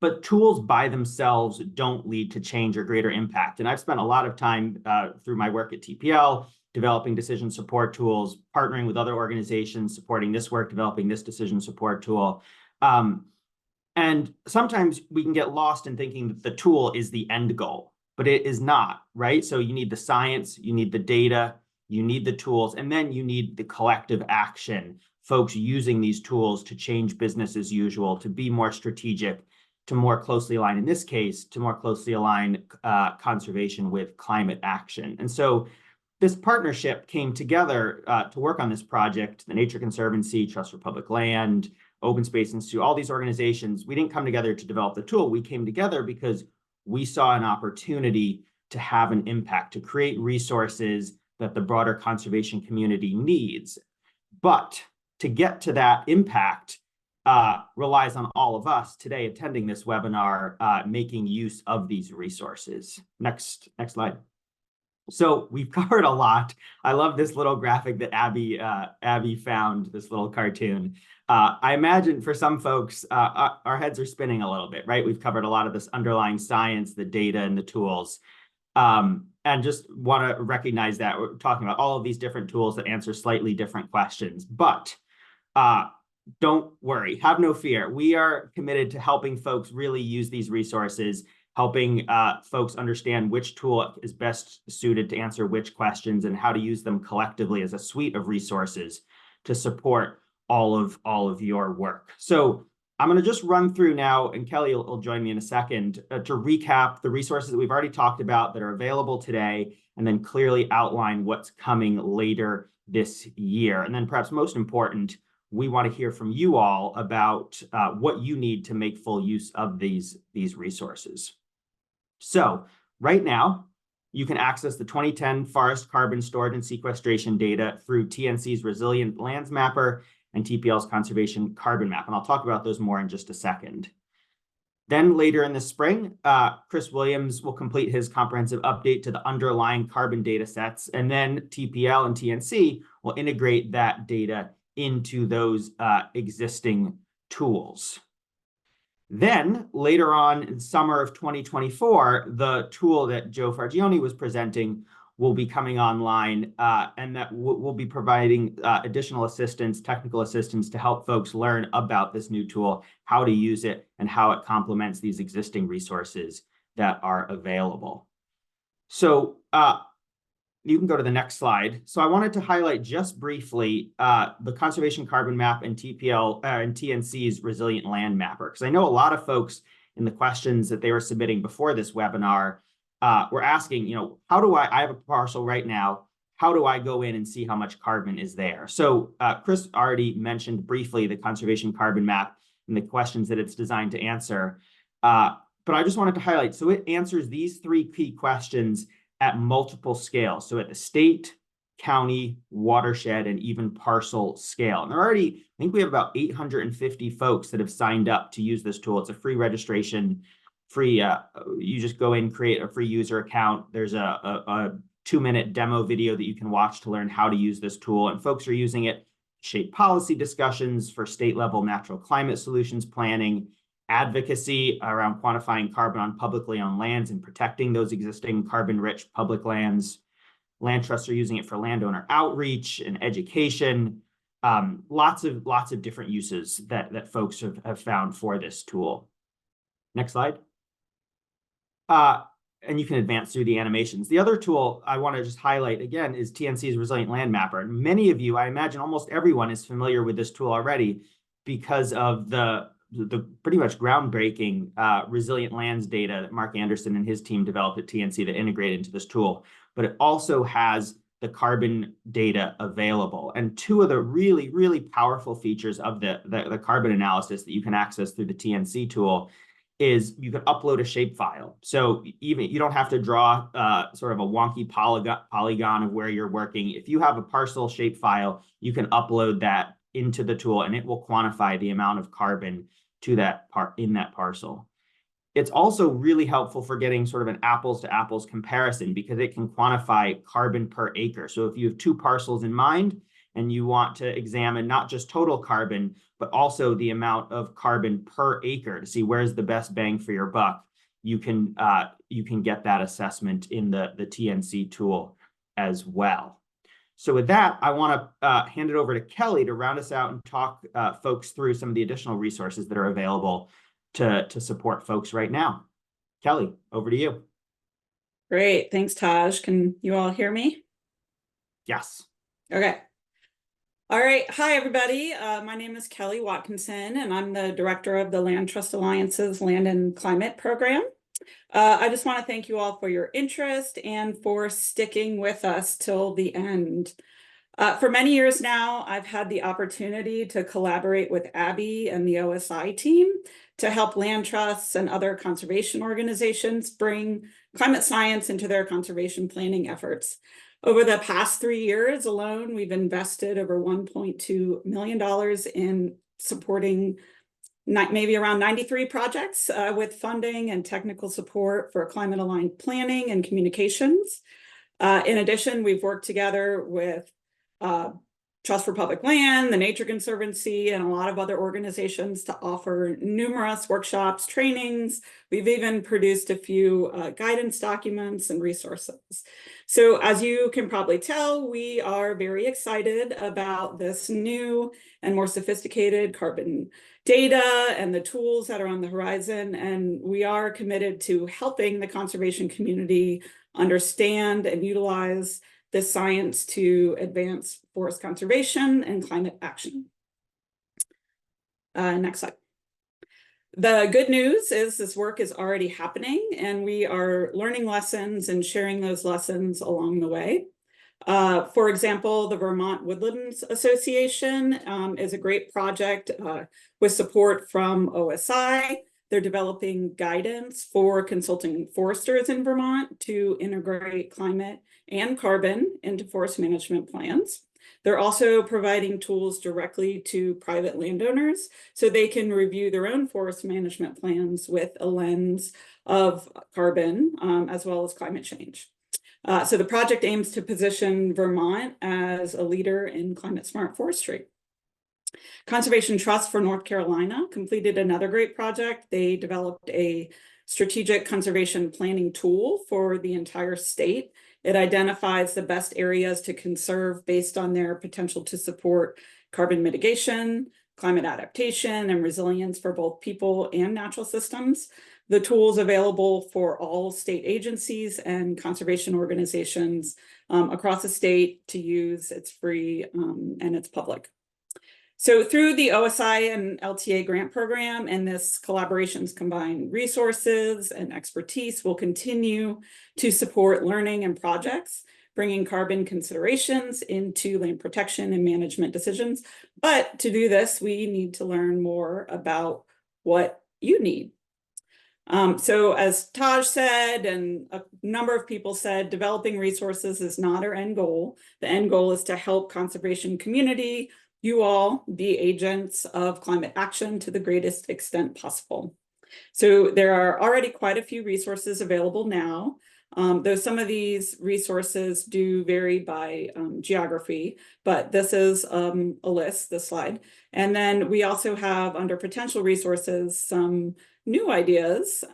but tools by themselves don't lead to change or greater impact. And I've spent a lot of time through my work at TPL developing decision support tools, partnering with other organizations, supporting this work, developing this decision support tool. And sometimes we can get lost in thinking that the tool is the end goal, but it is not, right? So you need the science, you need the data, you need the tools, and then you need the collective action, folks using these tools to change business as usual, to be more strategic, to more closely align, in this case, to more closely align conservation with climate action. And so this partnership came together to work on this project. The Nature Conservancy, Trust for Public Land, Open Space Institute, all these organizations, we didn't come together to develop the tool. We came together because we saw an opportunity to have an impact, to create resources that the broader conservation community needs. But to get to that impact relies on all of us today attending this webinar, making use of these resources. Next slide. So we've covered a lot. I love this little graphic that Abby found, this little cartoon. I imagine for some folks, our heads are spinning a little bit, right? We've covered a lot of this underlying science, the data, and the tools. And just want to recognize that we're talking about all of these different tools that answer slightly different questions. But don't worry, have no fear. We are committed to helping folks really use these resources, helping folks understand which tool is best suited to answer which questions and how to use them collectively as a suite of resources to support all of your work. So I'm going to just run through now, and Kelly will join me in a second, to recap the resources that we've already talked about that are available today, and then clearly outline what's coming later this year. And then perhaps most important, we want to hear from you all about what you need to make full use of these resources. So right now, you can access the 2010 forest carbon storage and sequestration data through TNC's Resilient Lands Mapper and TPL's Conservation Carbon Map. And I'll talk about those more in just a second. Then later in the spring, Chris Williams will complete his comprehensive update to the underlying carbon data sets, and then TPL and TNC will integrate that data into those existing tools. Then later on in summer of 2024, the tool that Joe Fargione was presenting will be coming online, and that will be providing additional assistance, technical assistance, to help folks learn about this new tool, how to use it, and how it complements these existing resources that are available. So you can go to the next slide. So I wanted to highlight just briefly the Conservation Carbon Map and TPL and TNC's Resilient Land Mapper, because I know a lot of folks in the questions that they were submitting before this webinar were asking, how do I have a parcel right now, how do I go in and see how much carbon is there? So Chris already mentioned briefly the Conservation Carbon Map and the questions that it's designed to answer. But I just wanted to highlight, so it answers these three key questions at multiple scales. So at the state, county, watershed, and even parcel scale. And there are already, I think we have about 850 folks that have signed up to use this tool. It's a free registration, free, you just go in, create a free user account. There's a 2-minute demo video that you can watch to learn how to use this tool. And folks are using it to shape policy discussions for state level natural climate solutions planning, advocacy around quantifying carbon on publicly owned lands and protecting those existing carbon-rich public lands. Land trusts are using it for landowner outreach and education. Lots of different uses that folks have found for this tool. Next slide. And you can advance through the animations. The other tool I want to just highlight again is TNC's Resilient Land Mapper. And many of you, I imagine almost everyone, is familiar with this tool already because of the pretty much groundbreaking resilient lands data that Mark Anderson and his team developed at TNC that integrated into this tool. But it also has the carbon data available. And two of the really, really powerful features of the carbon analysis that you can access through the TNC tool is you can upload a shapefile. So even you don't have to draw sort of a wonky polygon of where you're working. If you have a parcel shapefile, you can upload that into the tool and it will quantify the amount of carbon to that part in that parcel. It's also really helpful for getting sort of an apples to apples comparison because it can quantify carbon per acre. So if you have two parcels in mind and you want to examine not just total carbon, but also the amount of carbon per acre to see where's the best bang for your buck, you can get that assessment in the TNC tool as well. So with that, I want to hand it over to Kelly to round us out and talk folks through some of the additional resources that are available to support folks right now. Kelly, over to you. Great. Thanks, Taj. Can you all hear me? Yes. Okay. All right. Hi, everybody. My name is Kelly Watkinson, and I'm the director of the Land Trust Alliance's Land and Climate Program. I just want to thank you all for your interest and for sticking with us till the end. For many years now, I've had the opportunity to collaborate with Abby and the OSI team to help land trusts and other conservation organizations bring climate science into their conservation planning efforts. Over the past 3 years alone, we've invested over $1.2 million in supporting maybe around 93 projects with funding and technical support for climate-aligned planning and communications. In addition, we've worked together with Trust for Public Land, the Nature Conservancy, and a lot of other organizations to offer numerous workshops, trainings. We've even produced a few guidance documents and resources. So as you can probably tell, we are very excited about this new and more sophisticated carbon data and the tools that are on the horizon. And we are committed to helping the conservation community understand and utilize this science to advance forest conservation and climate action. Next slide. The good news is this work is already happening, and we are learning lessons and sharing those lessons along the way. For example, the Vermont Woodlands Association is a great project with support from OSI. They're developing guidance for consulting foresters in Vermont to integrate climate and carbon into forest management plans. They're also providing tools directly to private landowners so they can review their own forest management plans with a lens of carbon as well as climate change. So the project aims to position Vermont as a leader in climate smart forestry. Conservation Trust for North Carolina completed another great project. They developed a strategic conservation planning tool for the entire state. It identifies the best areas to conserve based on their potential to support carbon mitigation, climate adaptation, and resilience for both people and natural systems. The tool is available for all state agencies and conservation organizations across the state to use. It's free and it's public. So through the OSI and LTA grant program and this collaboration's combined resources and expertise will continue to support learning and projects, bringing carbon considerations into land protection and management decisions. But to do this, we need to learn more about what you need. So as Taj said, and a number of people said, developing resources is not our end goal. The end goal is to help conservation community, you all, be agents of climate action to the greatest extent possible. So there are already quite a few resources available now, though some of these resources do vary by geography, but this is a list, this slide. And then we also have under potential resources some new ideas,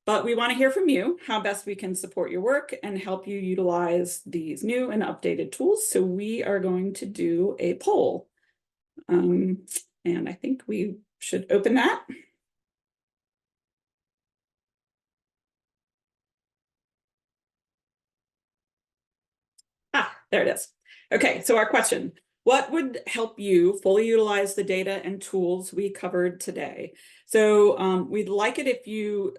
but we want to hear from you how best we can support your work and help you utilize these new and updated tools. So we are going to do a poll. And I think we should open that. Ah, there it is. Okay, so our question. What would help you fully utilize the data and tools we covered today? So we'd like it if you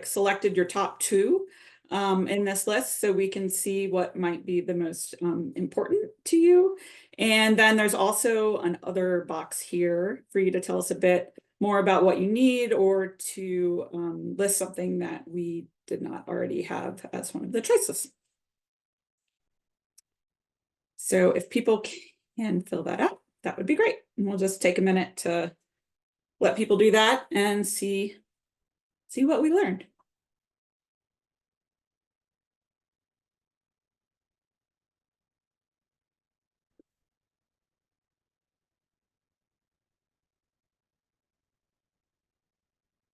selected your top two in this list so we can see what might be the most important to you. And then there's also an other box here for you to tell us a bit more about what you need or to list something that we did not already have as one of the choices. So if people can fill that out, that would be great. And we'll just take a minute to let people do that and see what we learned.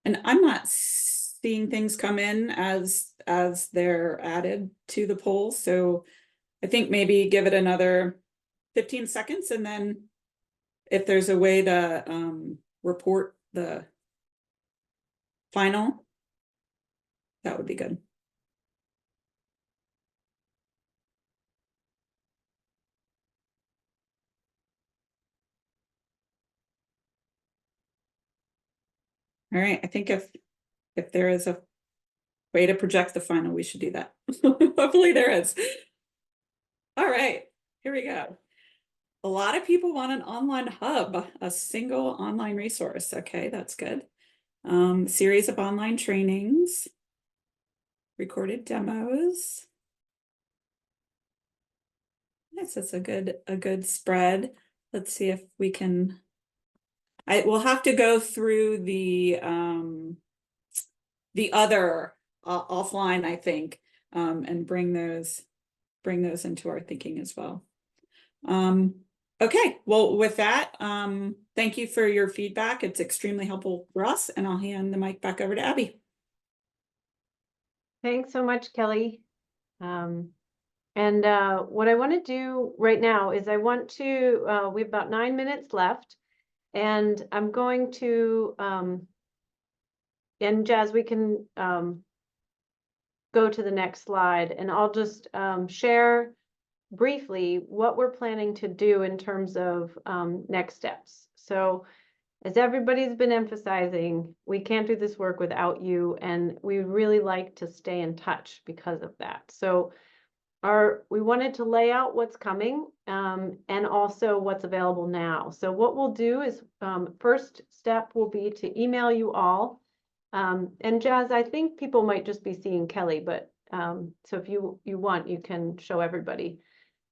And I'm not seeing things come in as they're added to the poll. So I think maybe give it another 15 seconds, and then if there's a way to report the final, that would be good. All right, I think if there is a way to project the final, we should do that. Hopefully there is. All right, here we go. A lot of people want an online hub, a single online resource. Okay, that's good. Series of online trainings, recorded demos. Yes, that's a good spread. Let's see if we can. I will have to go through the other offline, I think, and bring those into our thinking as well. Okay, well, with that, thank you for your feedback. It's extremely helpful for us, and I'll hand the mic back over to Abby. Thanks so much, Kelly. And what I want to do right now is I want to, we have about 9 minutes left, and I'm going to, and Jazz, we can go to the next slide, and I'll just share briefly what we're planning to do in terms of next steps. So as everybody's been emphasizing, we can't do this work without you, and we really like to stay in touch because of that. So we wanted to lay out what's coming and also what's available now. So what we'll do is first step will be to email you all. And Jazz, I think people might just be seeing Kelly, but so if you want, you can show everybody.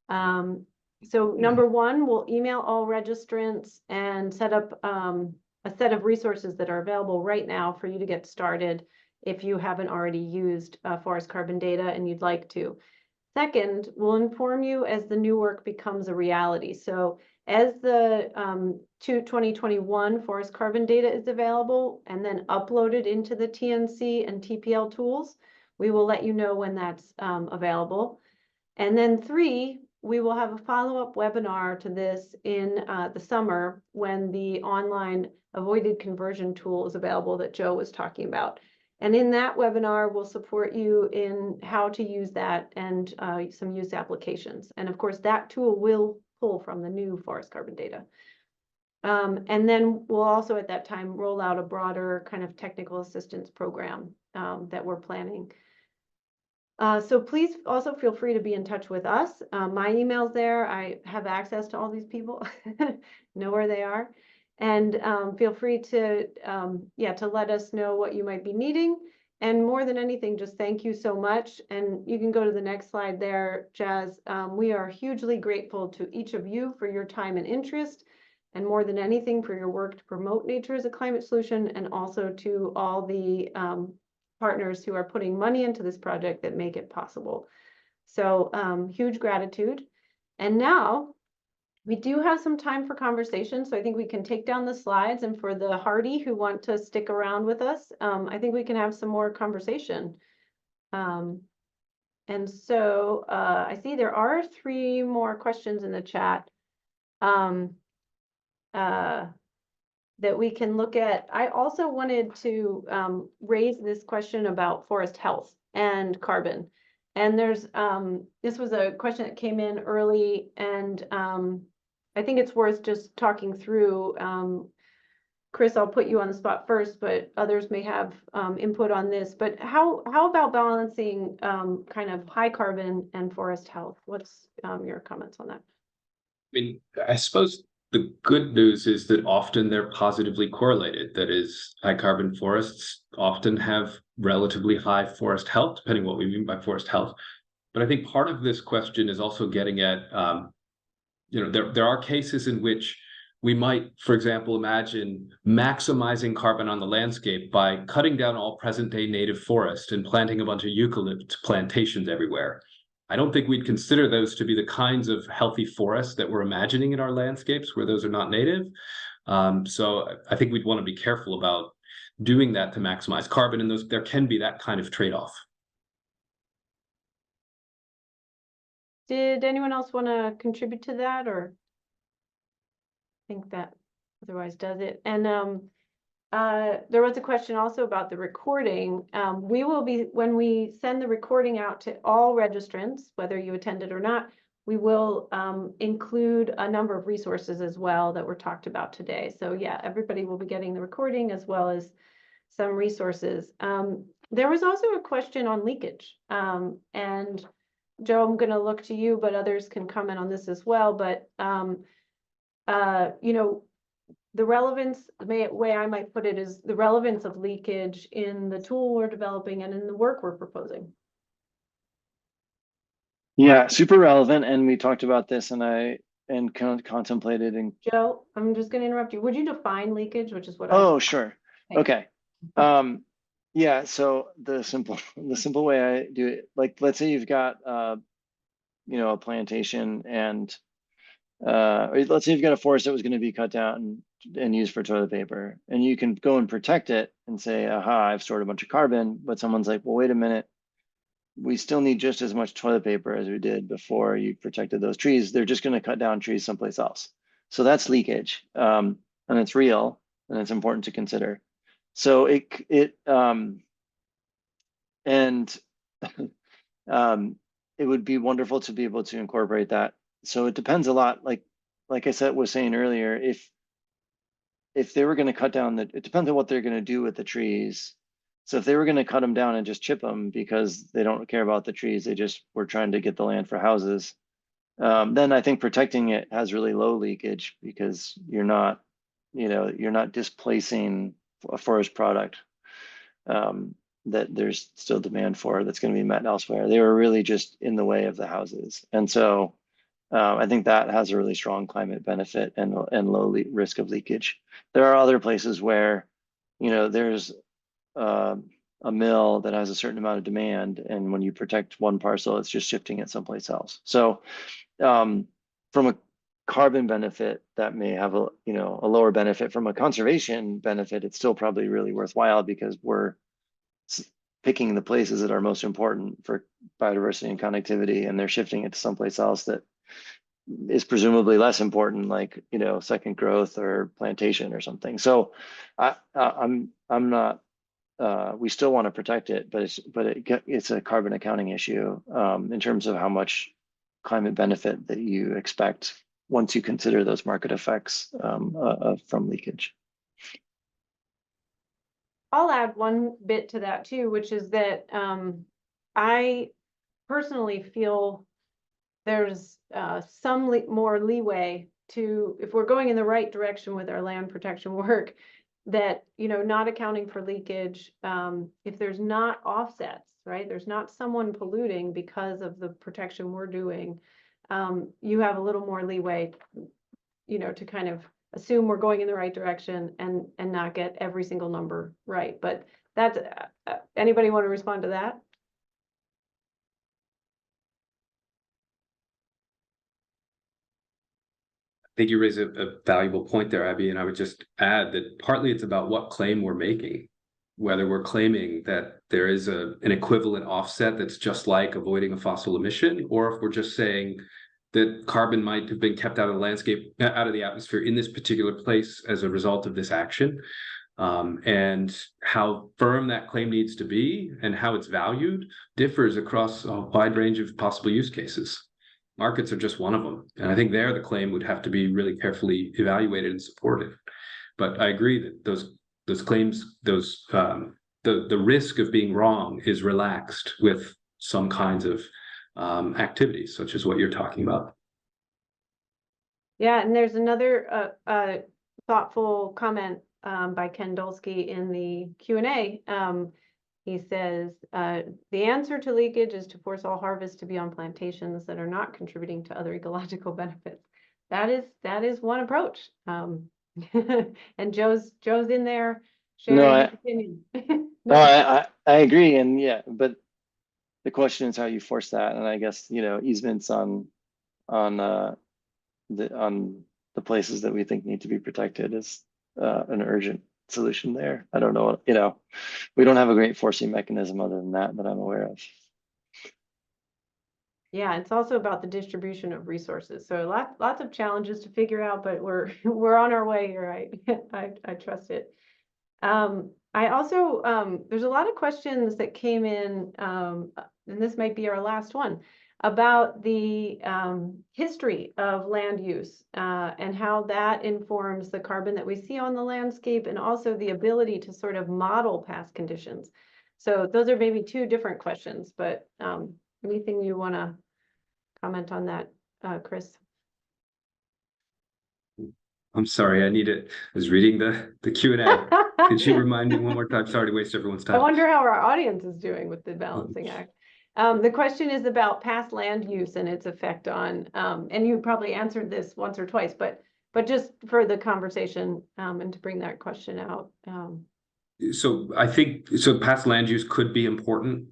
So number one, we'll email all registrants and set up a set of resources that are available right now for you to get started if you haven't already used forest carbon data and you'd like to. Second, we'll inform you as the new work becomes a reality. So as the 2021 forest carbon data is available and then uploaded into the TNC and TPL tools, we will let you know when that's available. And then three, we will have a follow-up webinar to this in the summer when the online avoided conversion tool is available that Joe was talking about. And in that webinar, we'll support you in how to use that and some use applications. And of course, that tool will pull from the new forest carbon data. And then we'll also at that time roll out a broader kind of technical assistance program that we're planning. So please also feel free to be in touch with us. My email's there. I have access to all these people, know where they are. And feel free to, to let us know what you might be needing. And more than anything, just thank you so much. And you can go to the next slide there, Jazz. We are hugely grateful to each of you for your time and interest, and more than anything for your work to promote nature as a climate solution, and also to all the partners who are putting money into this project that make it possible. So huge gratitude. And now we do have some time for conversation, so I think we can take down the slides, and for the hardy who want to stick around with us, I think we can have some more conversation. And so I see there are 3 more questions in the chat that we can look at. I also wanted to raise this question about forest health and carbon. And there's this was a question that came in early, and I think it's worth just talking through. Chris, I'll put you on the spot first, but others may have input on this. But how about balancing kind of high carbon and forest health? What's your comments on that? I mean, I suppose the good news is that often they're positively correlated. That is, high carbon forests often have relatively high forest health, depending what we mean by forest health. But I think part of this question is also getting at, there are cases in which we might, for example, imagine maximizing carbon on the landscape by cutting down all present-day native forest and planting a bunch of eucalypt plantations everywhere. I don't think we'd consider those to be the kinds of healthy forests that we're imagining in our landscapes where those are not native. So I think we'd want to be careful about doing that to maximize carbon, and there can be that kind of trade-off. Did anyone else want to contribute to that, or think that otherwise does it? And there was a question also about the recording. We will be, when we send the recording out to all registrants, whether you attended or not, we will include a number of resources as well that were talked about today. So yeah, everybody will be getting the recording as well as some resources. There was also a question on leakage. And Joe, I'm going to look to you, but others can comment on this as well. But the relevance, the way I might put it is the relevance of leakage in the tool we're developing and in the work we're proposing. Yeah, super relevant. And we talked about this and contemplated. And Joe, I'm just going to interrupt you. Would you define leakage, which is what oh, sure. Okay. Yeah, so the simple way I do it, like, let's say you've got a plantation, and or let's say you've got a forest that was going to be cut down and used for toilet paper, and you can go and protect it and say, aha, I've stored a bunch of carbon. But someone's like, well, wait a minute, we still need just as much toilet paper as we did before you protected those trees. They're just going to cut down trees someplace else. So that's leakage, and it's real, and it's important to consider. So it would be wonderful to be able to incorporate that. So it depends a lot. Like I said, was saying earlier, if they were going to cut down it depends on what they're going to do with the trees. So if they were going to cut them down and just chip them because they don't care about the trees, they just were trying to get the land for houses, then I think protecting it has really low leakage because you're not displacing a forest product that there's still demand for that's going to be met elsewhere. They were really just in the way of the houses. And so I think that has a really strong climate benefit and low risk of leakage. There are other places where, there's a mill that has a certain amount of demand, and when you protect one parcel, it's just shifting it someplace else. So from a carbon benefit, that may have a lower benefit. From a conservation benefit, it's still probably really worthwhile because we're picking the places that are most important for biodiversity and connectivity, and they're shifting it to someplace else that is presumably less important, like second growth or plantation or something. So I'm not. We still want to protect it, but it's a carbon accounting issue in terms of how much climate benefit that you expect once you consider those market effects from leakage. I'll add one bit to that too, which is that I personally feel there's some more leeway to, if we're going in the right direction with our land protection work, that, not accounting for leakage, if there's not offsets, right? There's not someone polluting because of the protection we're doing. You have a little more leeway, to kind of assume we're going in the right direction and not get every single number right. But that's, anybody want to respond to that? I think you raise a valuable point there, Abby, and I would just add that partly it's about what claim we're making, whether we're claiming that there is an equivalent offset that's just like avoiding a fossil emission, or if we're just saying that carbon might have been kept out of the landscape, out of the atmosphere in this particular place as a result of this action. And how firm that claim needs to be and how it's valued differs across a wide range of possible use cases. Markets are just one of them. And I think there the claim would have to be really carefully evaluated and supported. But I agree that those claims, the risk of being wrong is relaxed with some kinds of activities, such as what you're talking about. Yeah, and there's another thoughtful comment by Ken Dolsky in the Q&A. He says, the answer to leakage is to force all harvests to be on plantations that are not contributing to other ecological benefits. That is one approach. And Joe's in there sharing his opinion. No, I agree. And yeah, but the question is how you force that. And I guess, easements on the places that we think need to be protected is an urgent solution there. I don't know, we don't have a great forcing mechanism other than that I'm aware of. Yeah, it's also about the distribution of resources. So lots of challenges to figure out, but we're on our way here. I trust it. I also there's a lot of questions that came in, and this might be our last one, about the history of land use and how that informs the carbon that we see on the landscape, and also the ability to sort of model past conditions. So those are maybe two different questions, but anything you want to comment on that, Chris? I'm sorry, I was reading the Q&A. Could you remind me one more time? Sorry to waste everyone's time. I wonder how our audience is doing with the balancing act. The question is about past land use and its effect on, and you probably answered this once or twice, but just for the conversation and to bring that question out. So I think past land use could be important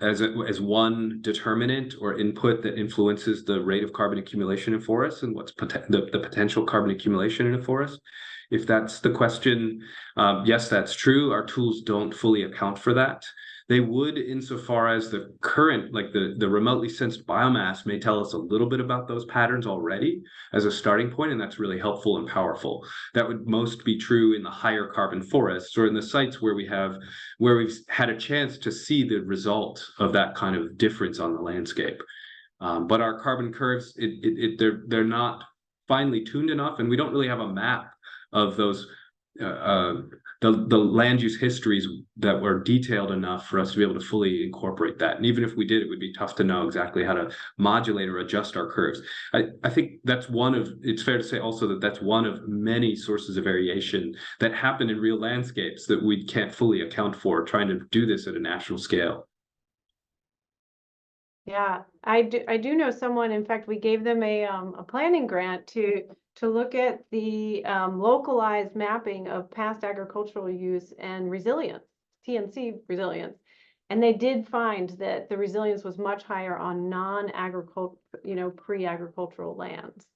as one determinant or input that influences the rate of carbon accumulation in forests and what's the potential carbon accumulation in a forest. If that's the question, yes, that's true. Our tools don't fully account for that. They would, insofar as the current, like the remotely sensed biomass may tell us a little bit about those patterns already as a starting point, and that's really helpful and powerful. That would most be true in the higher carbon forests or in the sites where we've had a chance to see the result of that kind of difference on the landscape. But our carbon curves, they're not finely tuned enough, and we don't really have a map of those the land use histories that were detailed enough for us to be able to fully incorporate that. And even if we did, it would be tough to know exactly how to modulate or adjust our curves. I think that's it's fair to say also that that's one of many sources of variation that happen in real landscapes that we can't fully account for, trying to do this at a national scale. Yeah, I do know someone, in fact, we gave them a planning grant to look at the localized mapping of past agricultural use and resilience, TNC resilience. And they did find that the resilience was much higher on non-agricultural, pre-agricultural lands.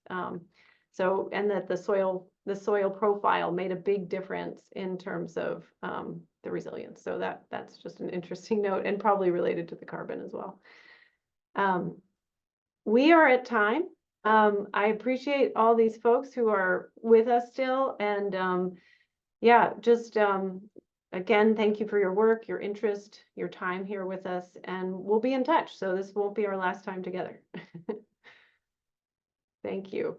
So, and that the soil profile made a big difference in terms of the resilience. So that's just an interesting note, and probably related to the carbon as well. We are at time. I appreciate all these folks who are with us still, and yeah, just again, thank you for your work, your interest, your time here with us, and we'll be in touch. So this won't be our last time together. Thank you.